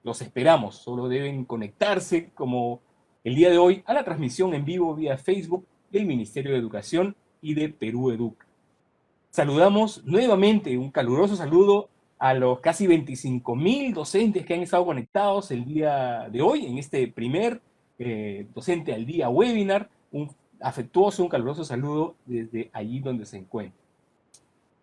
Los esperamos, solo deben conectarse como el día de hoy a la transmisión en vivo vía Facebook del Ministerio de Educación y de Perú Educa. Saludamos nuevamente, un caluroso saludo a los casi 25.000 docentes que han estado conectados el día de hoy en este primer Docente al Día webinar. Un afectuoso, un caluroso saludo desde allí donde se encuentra.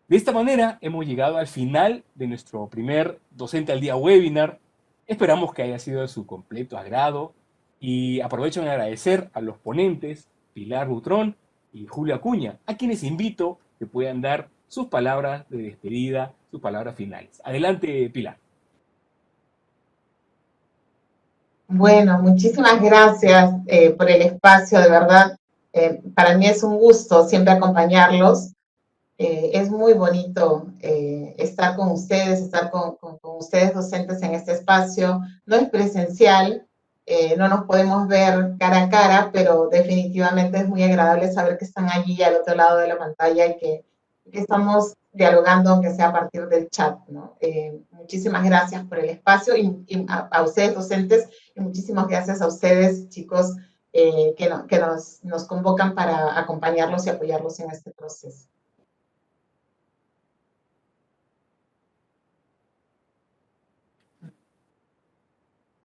De esta manera hemos llegado al final de nuestro primer Docente al Día webinar. Esperamos que haya sido de su completo agrado y aprovecho en agradecer a los ponentes Pilar Butrón y Julio Acuña, a quienes invito que puedan dar sus palabras de despedida, sus palabras finales. Adelante, Pilar. Bueno, muchísimas gracias por el espacio, de verdad. Para mí es un gusto siempre acompañarlos. Es muy bonito estar con ustedes, estar con ustedes docentes en este espacio. No es presencial, no nos podemos ver cara a cara, pero definitivamente es muy agradable saber que están allí al otro lado de la pantalla y que estamos dialogando, aunque sea a partir del chat, ¿no? Muchísimas gracias por el espacio y a ustedes docentes, y muchísimas gracias a ustedes chicos que nos convocan para acompañarlos y apoyarlos en este proceso.